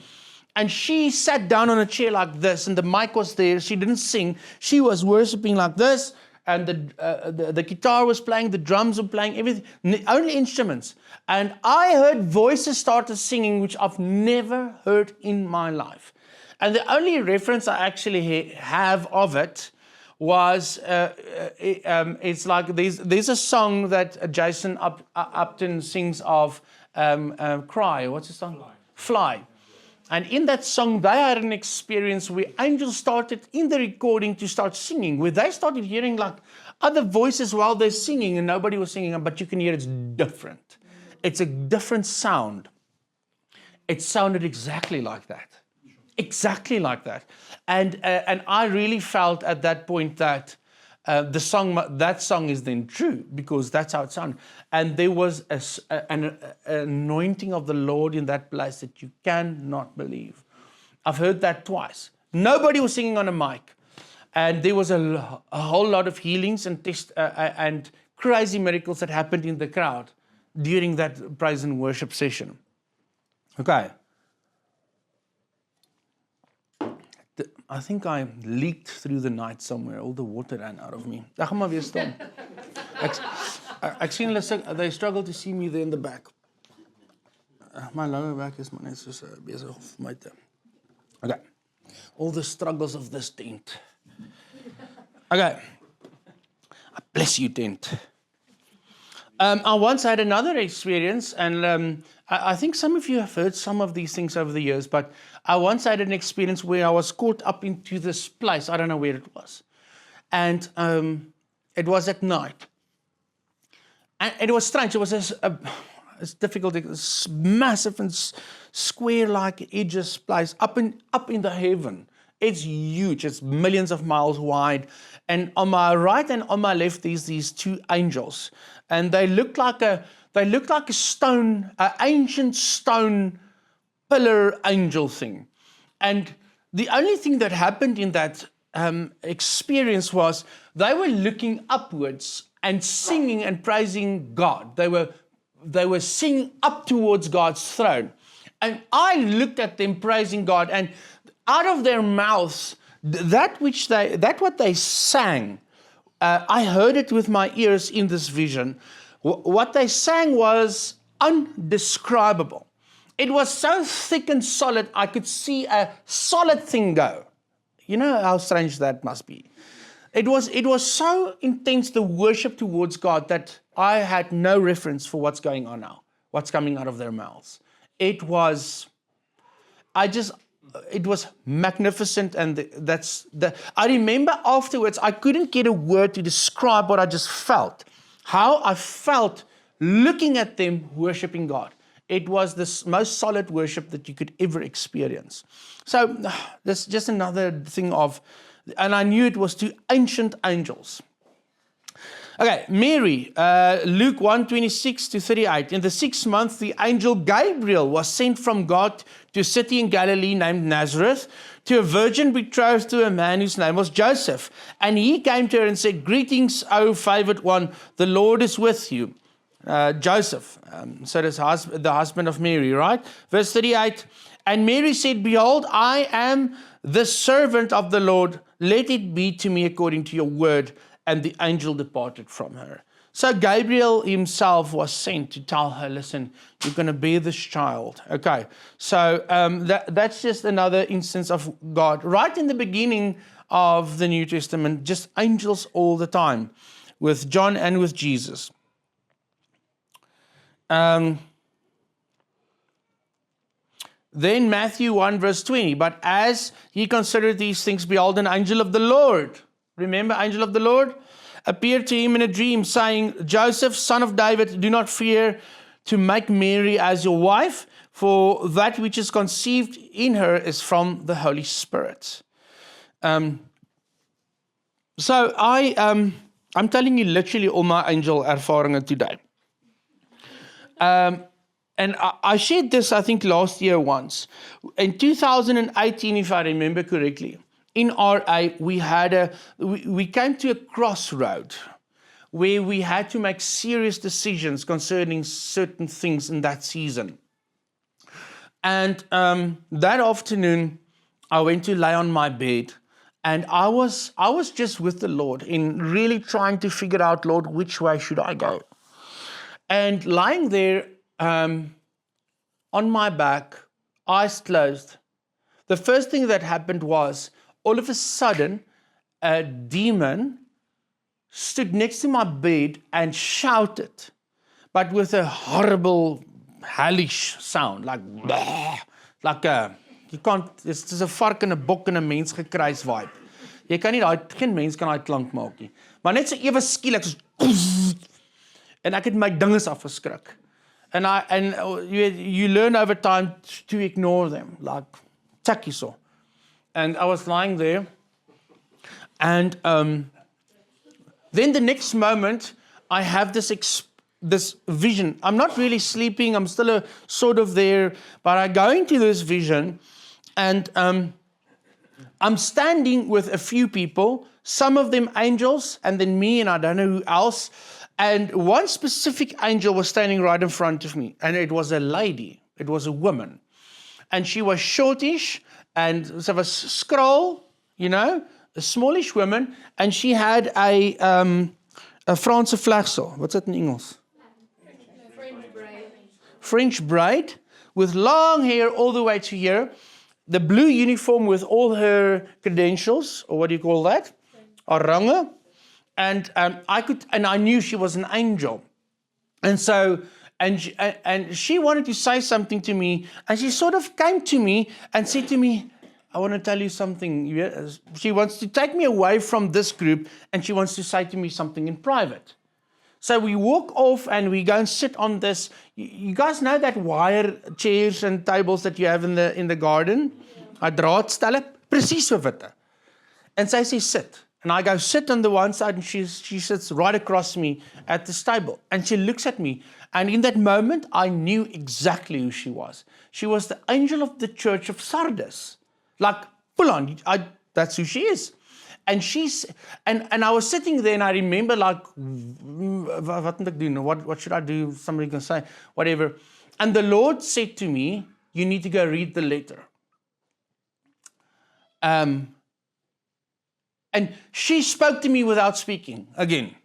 and she sat down on a chair like this, and the mic was there. She didn't sing. She was worshiping like this, and the guitar was playing, the drums were playing, everything, only instruments. And I heard voices started singing, which I've never heard in my life. And the only reference I actually have of it was, it's like there's a song that Jason Upton sings of, Cry. What's the song? Fly. And in that song, they had an experience where angels started in the recording to start singing, where they started hearing like other voices while they're singing, and nobody was singing, but you can hear it's different. It's a different sound. It sounded exactly like that. Exactly like that. And I really felt at that point that that song is then true, because that's how it sounded. And there was an anointing of the Lord in that place that you cannot believe. I've heard that twice. Nobody was singing on a mic. And there was a whole lot of healings and crazy miracles that happened in the crowd during that praise and worship session. Okay. I think I leaked through the night somewhere. All the water ran out of me. Ek gaan maar weer staan. Ek sien hulle, they struggle to see me there in the back. My lower back is maar net soos besig om my te. Okay. All the struggles of this tent. Okay. Bless you, tent. I once had another experience, and I think some of you have heard some of these things over the years, but I once had an experience where I was caught up into this place. I don't know where it was. And it was at night. And it was strange. It was it's difficult. It was massive and square-like edges place up in the heaven. It's huge. It's millions of miles wide. And on my right and on my left, there's these two angels. And they look like a stone, an ancient stone pillar angel thing. And the only thing that happened in that experience was they were looking upwards and singing and praising God. They were singing up towards God's throne. And I looked at them praising God, and out of their mouths, that what they sang, I heard it with my ears in this vision. What they sang was undescribable. It was so thick and solid, I could see a solid thing go. You know how strange that must be. It was so intense, the worship towards God, that I had no reference for what's going on now, what's coming out of their mouths. It was magnificent, and I remember afterwards, I couldn't get a word to describe what I just felt. How I felt looking at them worshiping God. It was the most solid worship that you could ever experience. So that's just another thing and I knew it was two ancient angels. Okay, Mary, Luke 1:26-38. In the 6th month, the angel Gabriel was sent from God to a city in Galilee named Nazareth, to a virgin betrothed to a man whose name was Joseph. And he came to her and said, "Greetings, O favored one, the Lord is with you." Joseph, so that's the husband of Mary, right? Verse 38, and Mary said, "Behold, I am the servant of the Lord. Let it be to me according to your word." And the angel departed from her. So Gabriel himself was sent to tell her, listen, you're going to bear this child. Okay, so that's just another instance of God. Right in the beginning of the New Testament, just angels all the time, with John and with Jesus. Then Matthew 1:20, but as he considered these things, behold, an angel of the Lord. Remember, angel of the Lord appeared to him in a dream, saying, "Joseph, son of David, do not fear to make Mary as your wife, for that which is conceived in her is from the Holy Spirit." So I'm telling you literally all my angel ervaringen today. And I shared this, I think, last year once. In 2018, if I remember correctly, in RA, we came to a crossroad where we had to make serious decisions concerning certain things in that season. And that afternoon, I went to lay on my bed, and I was just with the Lord in really trying to figure out, Lord, which way should I go? And lying there on my back, eyes closed, the first thing that happened was, all of a sudden, a demon stood next to my bed and shouted, but with a horrible, hellish sound, like Jy kan dis 'n vark en 'n bok en 'n mens gekruis vibe. Jy kan nie geen mens kan daai klank maak nie. Maar net so ewe skielik so en ek het my dinges afgeskrik. And you learn over time to ignore them, like chucky so. And I was lying there, and then the next moment I have this vision. I'm not really sleeping. I'm still sort of there, but I go into this vision, and I'm standing with a few people, some of them angels, and then me, and I don't know who else. And one specific angel was standing right in front of me, and it was a lady. It was a woman, and she was shortish, and so was scroll, a smallish woman, and she had a Franse vlegsel. What's that in English? French braid with long hair all the way to here. The blue uniform with all her credentials, or what do you call that? Orange. And I knew she was an angel. And so, and she wanted to say something to me, and she sort of came to me and said to me, I want to tell you something. She wants to take me away from this group, and she wants to say to me something in private. So we walk off and we go and sit on this. You guys know that wire chairs and tables that you have in the garden? Draadstelle, presies so witte. And so I say sit. And I go sit on the one side, and she sits right across me at this table. And she looks at me. And in that moment, I knew exactly who she was. She was the angel of the church of Sardis. Like, pull on, that's who she is. And and I was sitting there, and I remember like, what moet ek doen? What should I do? Somebody can say, whatever. And the Lord said to me, you need to go read the letter. And she spoke to me without speaking again.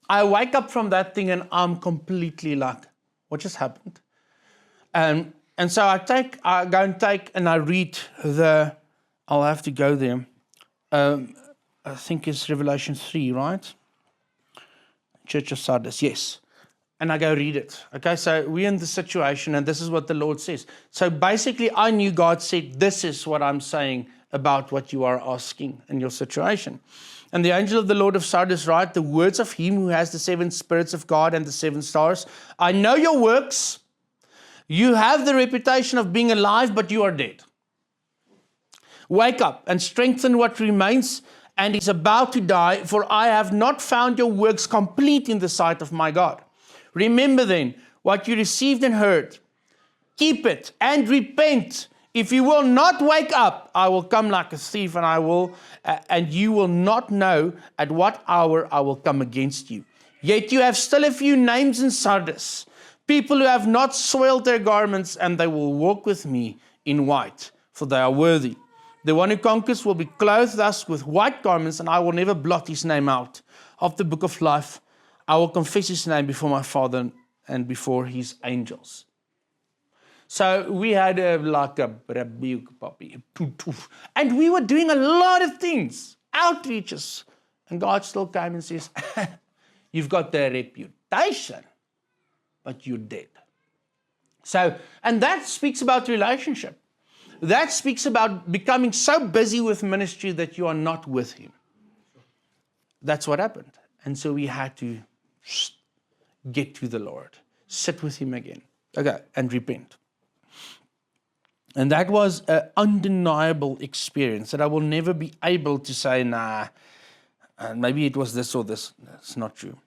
I wake up from that thing and I'm completely like, what just happened? And so I go and I read I'll have to go there. I think it's Revelation 3, right? Church of Sardis, yes. And I go read it. Okay, so we're in the situation, and this is what the Lord says. So basically, I knew God said, this is what I'm saying about what you are asking in your situation. And the angel of the Lord of Sardis write, the words of him who has the 7 spirits of God and the 7 stars. I know your works. You have the reputation of being alive, but you are dead. Wake up and strengthen what remains and is about to die, for I have not found your works complete in the sight of my God. Remember then what you received and heard. Keep it and repent. If you will not wake up, I will come like a thief, and you will not know at what hour I will come against you. Yet you have still a few names in Sardis, people who have not soiled their garments, and they will walk with me in white, for they are worthy. The one who conquers will be clothed thus with white garments, and I will never blot his name out of the book of life. I will confess his name before my Father and before his angels. So we had a rebuke puppy, and we were doing a lot of things, outreaches, and God still came and says, you've got the reputation, but you're dead. So, and that speaks about relationship. That speaks about becoming so busy with ministry that you are not with him. That's what happened. And so we had to get to the Lord, sit with him again, and repent. And that was an undeniable experience that I will never be able to say, nah, maybe it was this or this. That's not true.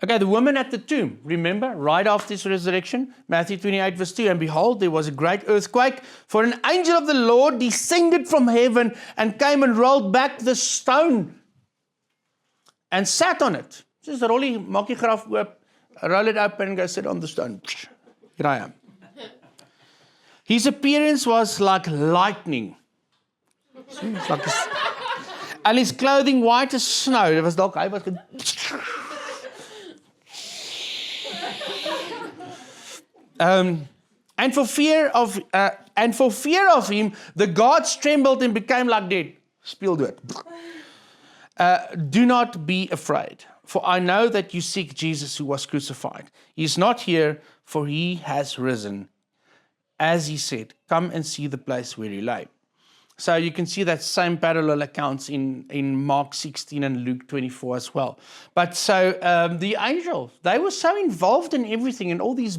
Okay, the woman at the tomb, remember, right after his resurrection, Matthew 28 verse 2, and behold, there was a great earthquake, for an angel of the Lord descended from heaven and came and rolled back the stone and sat on it. Just maak die graf oop, roll it up and go sit on the stone. Here I am. His appearance was like lightning. And his clothing white as snow. It was dalk, hy was and for fear of him, the gods trembled and became like dead. Speel dood. Do not be afraid, for I know that you seek Jesus who was crucified. He is not here, for he has risen. As he said, come and see the place where he lay. So you can see that same parallel accounts in Mark 16 and Luke 24 as well. But so the angels, they were so involved in everything, and all these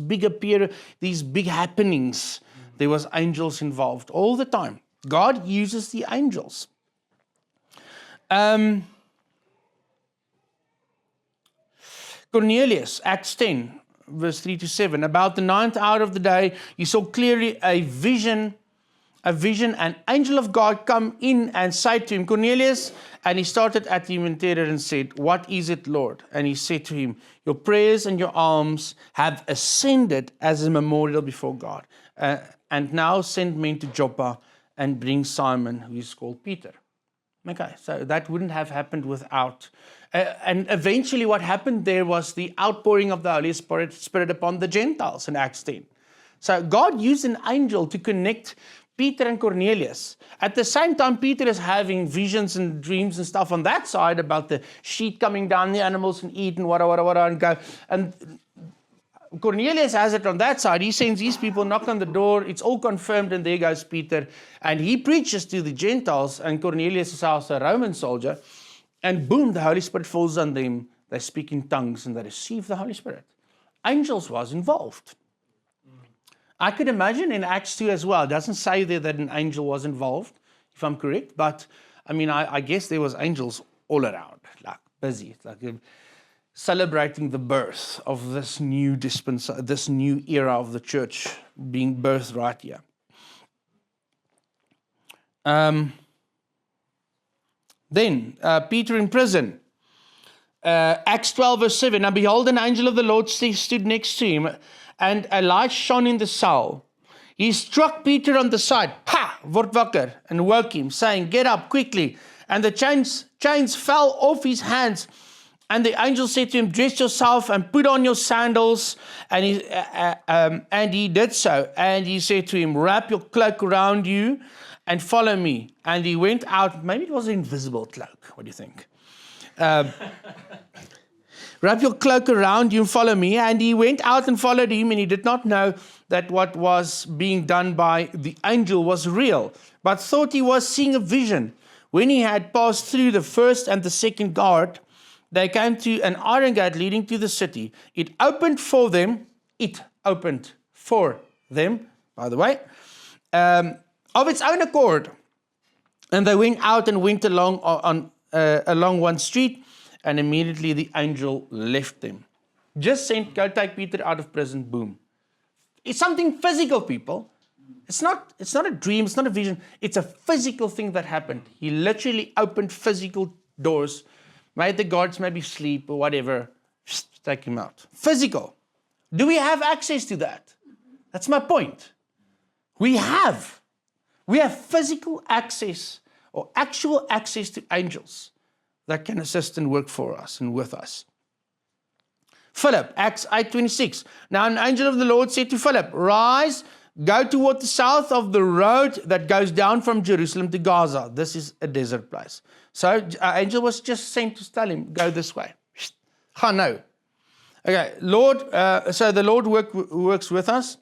these big happenings. There was angels involved all the time. God uses the angels. Cornelius, Acts 10, verse 3 to 7. About the 9th hour of the day, he saw clearly a vision, an angel of God come in and say to him, Cornelius, and he started at him in terror and said, what is it, Lord? And he said to him, your prayers and your alms have ascended as a memorial before God. And now send men to Joppa and bring Simon, who is called Peter. Okay, so that wouldn't have happened without. And eventually what happened there was the outpouring of the Holy Spirit upon the Gentiles in Acts 10. So God used an angel to connect Peter and Cornelius. At the same time, Peter is having visions and dreams and stuff on that side about the sheep coming down, the animals and eat and whatever, and go. And Cornelius has it on that side. He sends these people, knock on the door. It's all confirmed, and there goes Peter. And he preaches to the Gentiles, and Cornelius is also a Roman soldier. And boom, the Holy Spirit falls on them. They speak in tongues, and they receive the Holy Spirit. Angels was involved. I could imagine in Acts 2 as well. It doesn't say there that an angel was involved, if I'm correct. But, I mean, I guess there was angels all around, like busy. It's like celebrating the birth of this new this new era of the church being birthed right here. Then Peter in prison. Acts 12 verse 7. Now behold, an angel of the Lord stood next to him, and a light shone in the cell. He struck Peter on the side, word wakker, and woke him, saying, get up quickly. And the chains fell off his hands. And the angel said to him, dress yourself and put on your sandals. And he did so. And he said to him, wrap your cloak around you and follow me. And he went out. Maybe it was an invisible cloak. What do you think? Wrap your cloak around you and follow me. And he went out and followed him. And he did not know that what was being done by the angel was real, but thought he was seeing a vision. When he had passed through the first and the second guard, they came to an iron gate leading to the city. It opened for them, by the way, of its own accord. And they went out and went along one street, and immediately the angel left them. Just sent, go take Peter out of prison, boom. It's something physical, people. It's not a dream, it's not a vision. It's a physical thing that happened. He literally opened physical doors, made the guards maybe sleep or whatever, just take him out. Physical. Do we have access to that? That's my point. We have physical access or actual access to angels that can assist and work for us and with us. Philip, Acts 8:26. Now an angel of the Lord said to Philip, rise, go toward the south of the road that goes down from Jerusalem to Gaza. This is a desert place. So an angel was just sent to tell him, go this way. No. Okay, Lord, so the Lord works with us.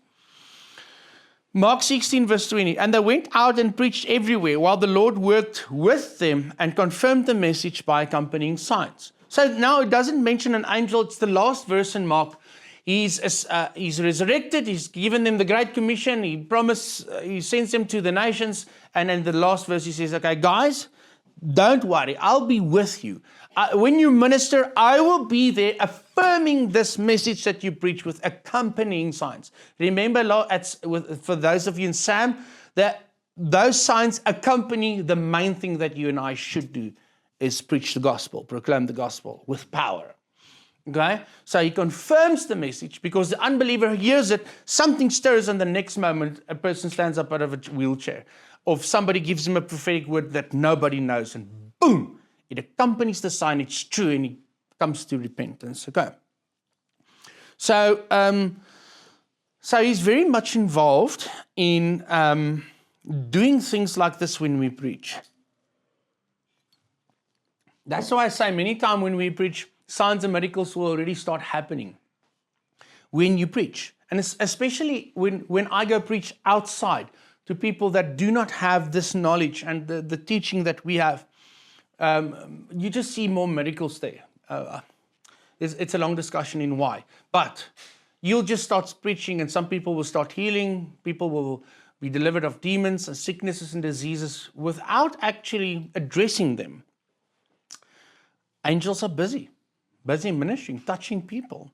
Mark 16 verse 20. And they went out and preached everywhere while the Lord worked with them and confirmed the message by accompanying signs. So now it doesn't mention an angel. It's the last verse in Mark. He's resurrected. He's given them the Great Commission. He sends them to the nations. And in the last verse he says, okay, guys, don't worry. I'll be with you. When you minister, I will be there affirming this message that you preach with accompanying signs. Remember, for those of you in Sam, that those signs accompany the main thing that you and I should do is preach the gospel, proclaim the gospel with power. Okay? So he confirms the message because the unbeliever hears it, something stirs, and the next moment a person stands up out of a wheelchair. Or if somebody gives him a prophetic word that nobody knows, and boom, it accompanies the sign, it's true, and he comes to repentance. Okay. So he's very much involved in doing things like this when we preach. That's why I say many times when we preach, signs and miracles will already start happening when you preach. And especially when I go preach outside to people that do not have this knowledge and the teaching that we have, you just see more miracles there. It's a long discussion in why. But you'll just start preaching and some people will start healing. People will be delivered of demons and sicknesses and diseases without actually addressing them. Angels are busy ministering, touching people.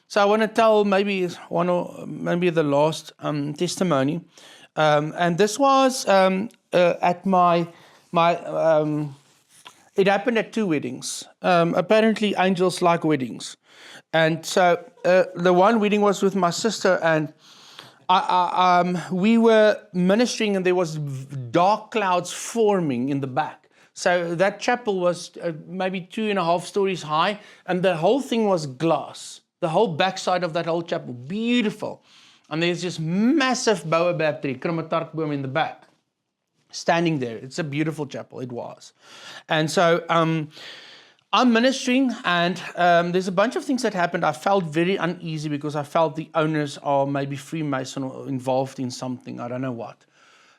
So I want to tell maybe the last testimony. And this was at my it happened at 2 weddings. Apparently angels like weddings. And so the one wedding was with my sister, and we were ministering and there was dark clouds forming in the back. So that chapel was maybe 2.5 stories high, and the whole thing was glass. The whole backside of that whole chapel, beautiful. And there's this massive baobab tree, Krummetarkboom in the back, standing there. It's a beautiful chapel, it was. And so I'm ministering, and there's a bunch of things that happened. I felt very uneasy because I felt the owners are maybe Freemason or involved in something, I don't know what.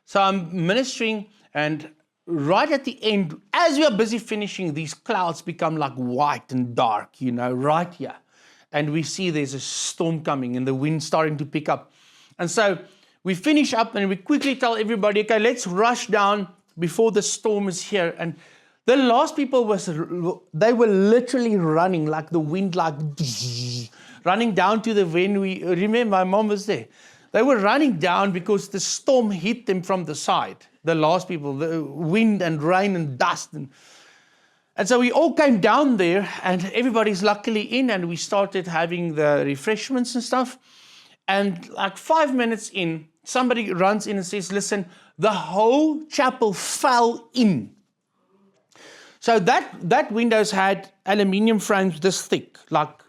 So I'm ministering, and right at the end, as we are busy finishing, these clouds become like white and dark, right here. And we see there's a storm coming and the wind starting to pick up. And so we finish up and we quickly tell everybody, okay, let's rush down before the storm is here. And the last people they were literally running like the wind, like running down to the venue. Remember, my mom was there. They were running down because the storm hit them from the side. The last people, the wind and rain and dust. And so we all came down there, and everybody's luckily in, and we started having the refreshments and stuff. And like 5 minutes in, somebody runs in and says, listen, the whole chapel fell in. So that windows had aluminium frames this thick, like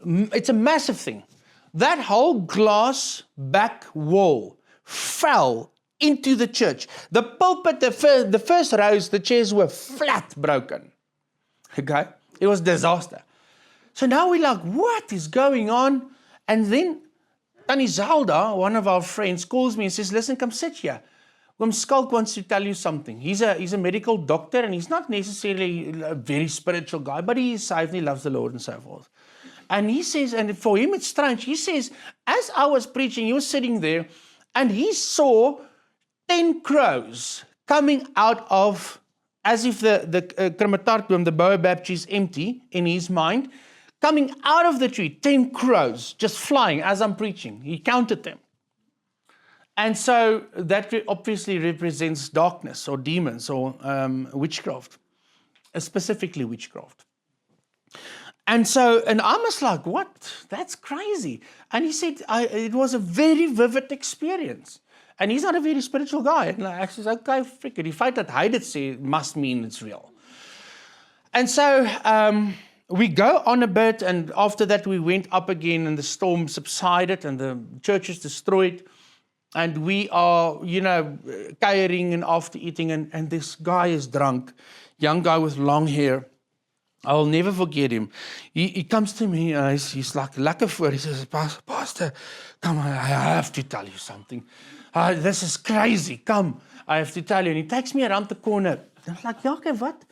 it's a massive thing. That whole glass back wall fell into the church. The pulpit, the first rows, the chairs were flat broken. Okay? It was disaster. So now we're like, what is going on? And then Tannie Zelda, one of our friends, calls me and says, listen, come sit here. Skalk wants to tell you something. He's a medical doctor, and he's not necessarily a very spiritual guy, but he is saved and he loves the Lord and so forth. And he says, and for him it's strange, he says, as I was preaching, he was sitting there, and he saw 10 crows coming out of, as if the Krummetarkboom, the baobab tree is empty in his mind, coming out of the tree, 10 crows just flying as I'm preaching. He counted them. And so that obviously represents darkness or demons or witchcraft, specifically witchcraft. And I was like, what? That's crazy. And he said, it was a very vivid experience. And he's not a very spiritual guy. And I said, okay, frick it. Die feit dat hy dit sê must mean it's real. And so we go on a bit, and after that we went up again, and the storm subsided and the church is destroyed. And we are, keiering and after eating, and this guy is drunk, young guy with long hair. I'll never forget him. He comes to me, and he's like, lekker voor. He says, Pastor, come on, I have to tell you something. This is crazy. Come, I have to tell you. And he takes me around the corner. I'm like, yeah, okay, what?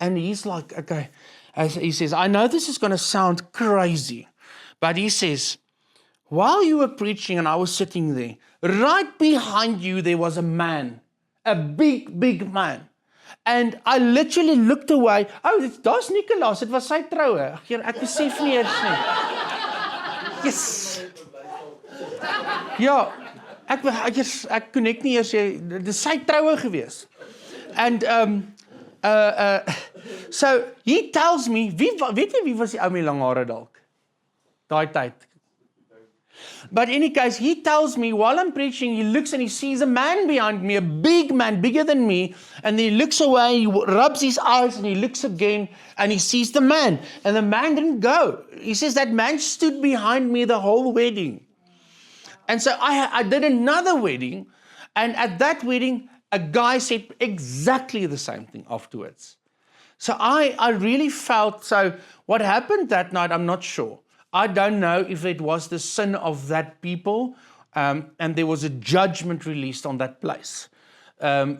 And he's like, okay. He says, I know this is going to sound crazy, but he says, while you were preaching and I was sitting there, right behind you there was a man, a big, big man. And I literally looked away. Oh, daar's Nicolaas. Dit was sy troue. Ek besef nie eers nie. Yes. Ja, ek connect nie eers. Dit is sy troue gewees. And so he tells me, weet jy wie was die ou met lang hare dalk? Daai tyd. But in any case, he tells me while I'm preaching, he looks and he sees a man behind me, a big man, bigger than me, and he looks away, he rubs his eyes, and he looks again, and he sees the man. And the man didn't go. He says that man stood behind me the whole wedding. And so I did another wedding, and at that wedding, a guy said exactly the same thing afterwards. So I really felt, so what happened that night, I'm not sure. I don't know if it was the sin of that people, and there was a judgment released on that place,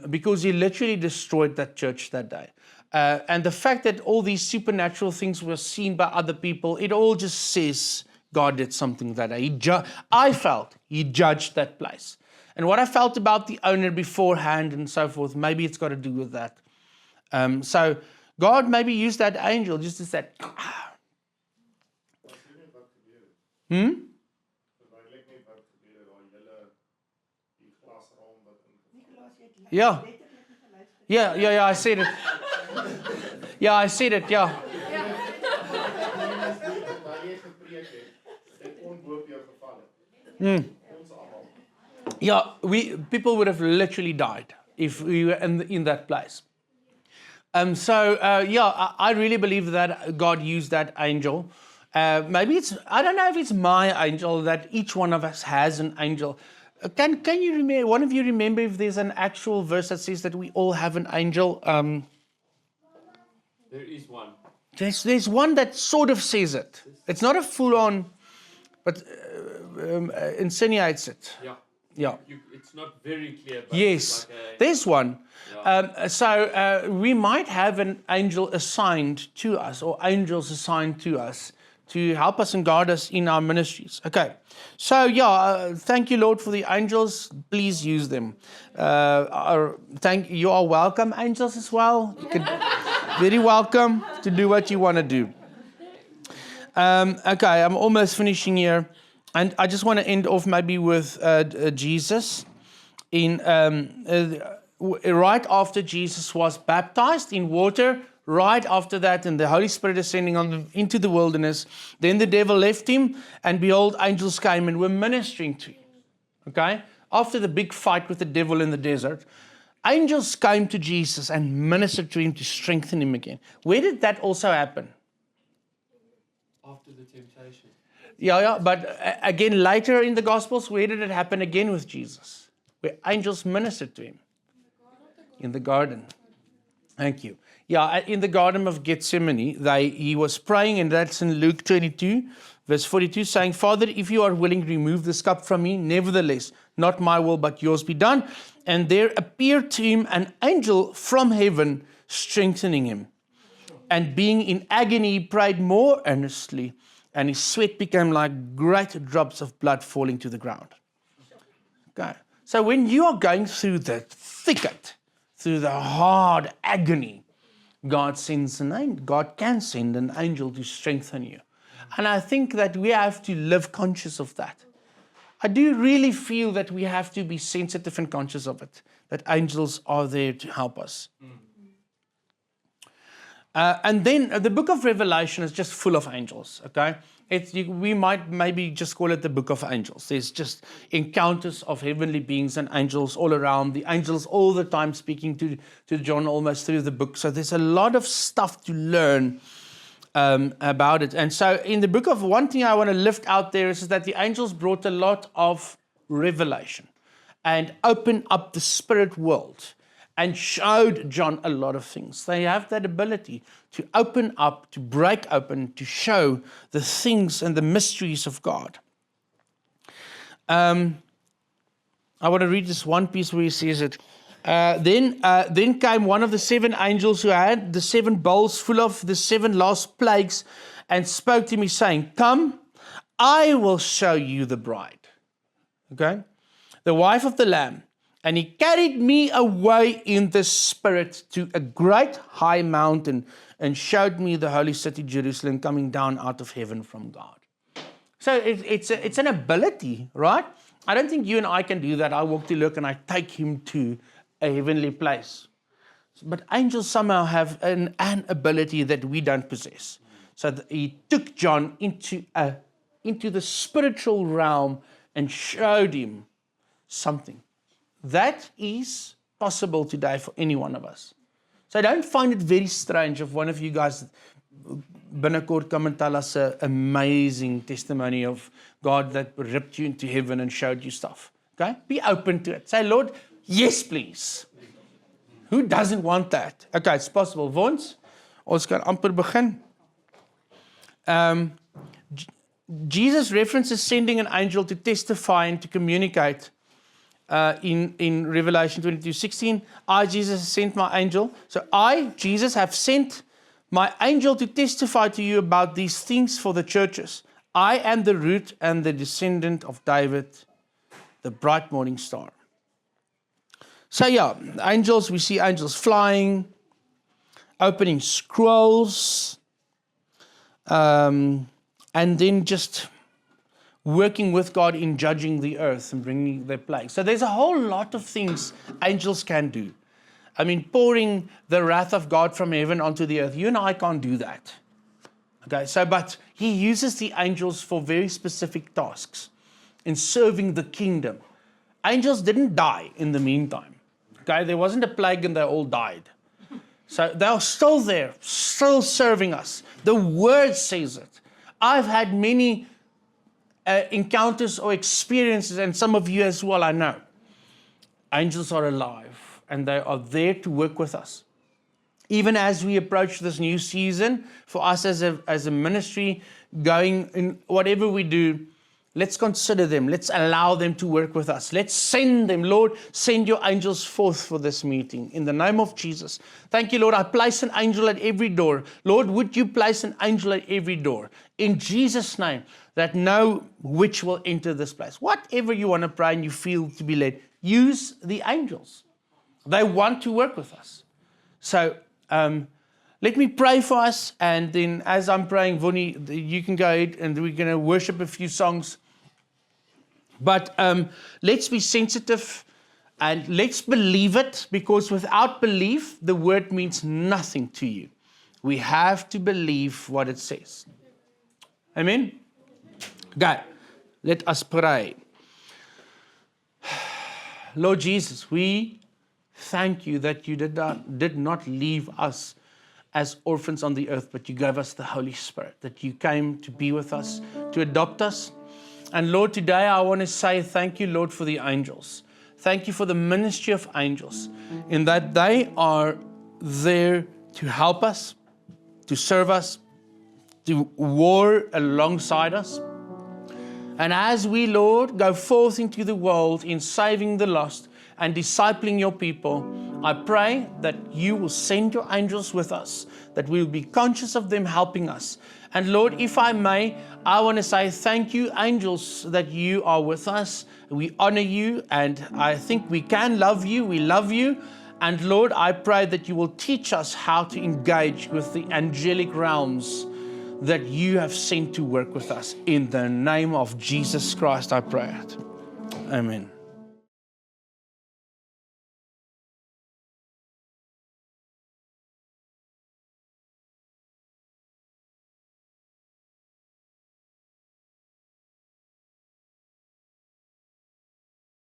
because he literally destroyed that church that day. And the fact that all these supernatural things were seen by other people, it all just says God did something that day. I felt he judged that place. And what I felt about the owner beforehand and so forth, maybe it's got to do with that. So God maybe used that angel just to say, Yeah. Yeah, I said it. Yeah, I said it, yeah. Yeah, people would have literally died if we were in that place. I really believe that God used that angel. Maybe I don't know if it's my angel, that each one of us has an angel. Can you remember, one of you remember if there's an actual verse that says that we all have an angel? There is one. There's one that sort of says it. It's not a full-on, but insinuates it. Yeah. It's not very clear. But Yes, there's one. We might have an angel assigned to us, or angels assigned to us, to help us and guard us in our ministries. Okay, so thank you, Lord, for the angels. Please use them. You are welcome, angels, as well. Very welcome to do what you want to do. Okay, I'm almost finishing here. And I just want to end off maybe with Jesus. Right after Jesus was baptized in water, right after that, and the Holy Spirit ascending into the wilderness, then the devil left him, and behold, angels came and were ministering to him. Okay? After the big fight with the devil in the desert, angels came to Jesus and ministered to him to strengthen him again. Where did that also happen? After the temptation. Yeah, but again, later in the Gospels, where did it happen again with Jesus? Where angels ministered to him? In the garden. Thank you. Yeah, in the Garden of Gethsemane, he was praying, and that's in Luke 22, verse 42, saying, Father, if you are willing, remove this cup from me. Nevertheless, not my will, but yours be done. And there appeared to him an angel from heaven, strengthening him. And being in agony, he prayed more earnestly, and his sweat became like great drops of blood falling to the ground. Okay. So when you are going through the thicket, through the hard agony, God can send an angel to strengthen you. And I think that we have to live conscious of that. I do really feel that we have to be sensitive and conscious of it, that angels are there to help us. And then the book of Revelation is just full of angels, okay? We might maybe just call it the book of angels. There's just encounters of heavenly beings and angels all around. The angels all the time speaking to John almost through the book. So there's a lot of stuff to learn about it. And so in the book of, one thing I want to lift out there is that the angels brought a lot of revelation and opened up the spirit world and showed John a lot of things. They have that ability to open up, to break open, to show the things and the mysteries of God. I want to read this one piece where he says it. Then came one of the seven angels who had the seven bowls full of the seven last plagues, and spoke to me, saying, Come, I will show you the bride. Okay? The wife of the Lamb. And he carried me away in the spirit to a great high mountain, and showed me the holy city Jerusalem coming down out of heaven from God. So it's an ability, right? I don't think you and I can do that. I walk to look and I take him to a heavenly place. But angels somehow have an ability that we don't possess. So he took John into the spiritual realm and showed him something. That is possible today for any one of us. So I don't find it very strange if one of you guys binnekort come and tell us an amazing testimony of God that ripped you into heaven and showed you stuff. Okay? Be open to it. Say, Lord, yes, please. Who doesn't want that? Okay, it's possible. Vons, Ons kan amper begin. Jesus references sending an angel to testify and to communicate in Revelation 22:16. I, Jesus, sent my angel. So I, Jesus, have sent my angel to testify to you about these things for the churches. I am the root and the descendant of David, the bright morning star. So yeah, angels, we see angels flying, opening scrolls, and then just working with God in judging the earth and bringing their plagues. So there's a whole lot of things angels can do. I mean, pouring the wrath of God from heaven onto the earth. You and I can't do that. Okay, so but He uses the angels for very specific tasks in serving the kingdom. Angels didn't die in the meantime. Okay, there wasn't a plague and they all died. So they're still there, still serving us. The Word says it. I've had many encounters or experiences, and some of you as well, I know. Angels are alive, and they are there to work with us. Even as we approach this new season, for us as a ministry, going in whatever we do, let's consider them. Let's allow them to work with us. Let's send them. Lord, send your angels forth for this meeting. In the name of Jesus. Thank you, Lord. I place an angel at every door. Lord, would you place an angel at every door? In Jesus' name, that no witch will enter this place. Whatever you want to pray and you feel to be led, use the angels. They want to work with us. So, let me pray for us, and then as I'm praying, Vuni, you can go ahead and we're going to worship a few songs. But let's be sensitive and let's believe it, because without belief, the word means nothing to you. We have to believe what it says. Amen? Okay, let us pray. Lord Jesus, we thank you that you did not leave us as orphans on the earth, but you gave us the Holy Spirit, that you came to be with us, to adopt us. And Lord, today I want to say thank you, Lord, for the angels. Thank you for the ministry of angels, in that they are there to help us, to serve us, to war alongside us. And as we, Lord, go forth into the world in saving the lost and discipling your people, I pray that you will send your angels with us, that we will be conscious of them helping us. And Lord, if I may, I want to say thank you, angels, that you are with us. We honor you, and I think we can love you. We love you. And Lord, I pray that you will teach us how to engage with the angelic realms that you have sent to work with us. In the name of Jesus Christ, I pray it. Amen.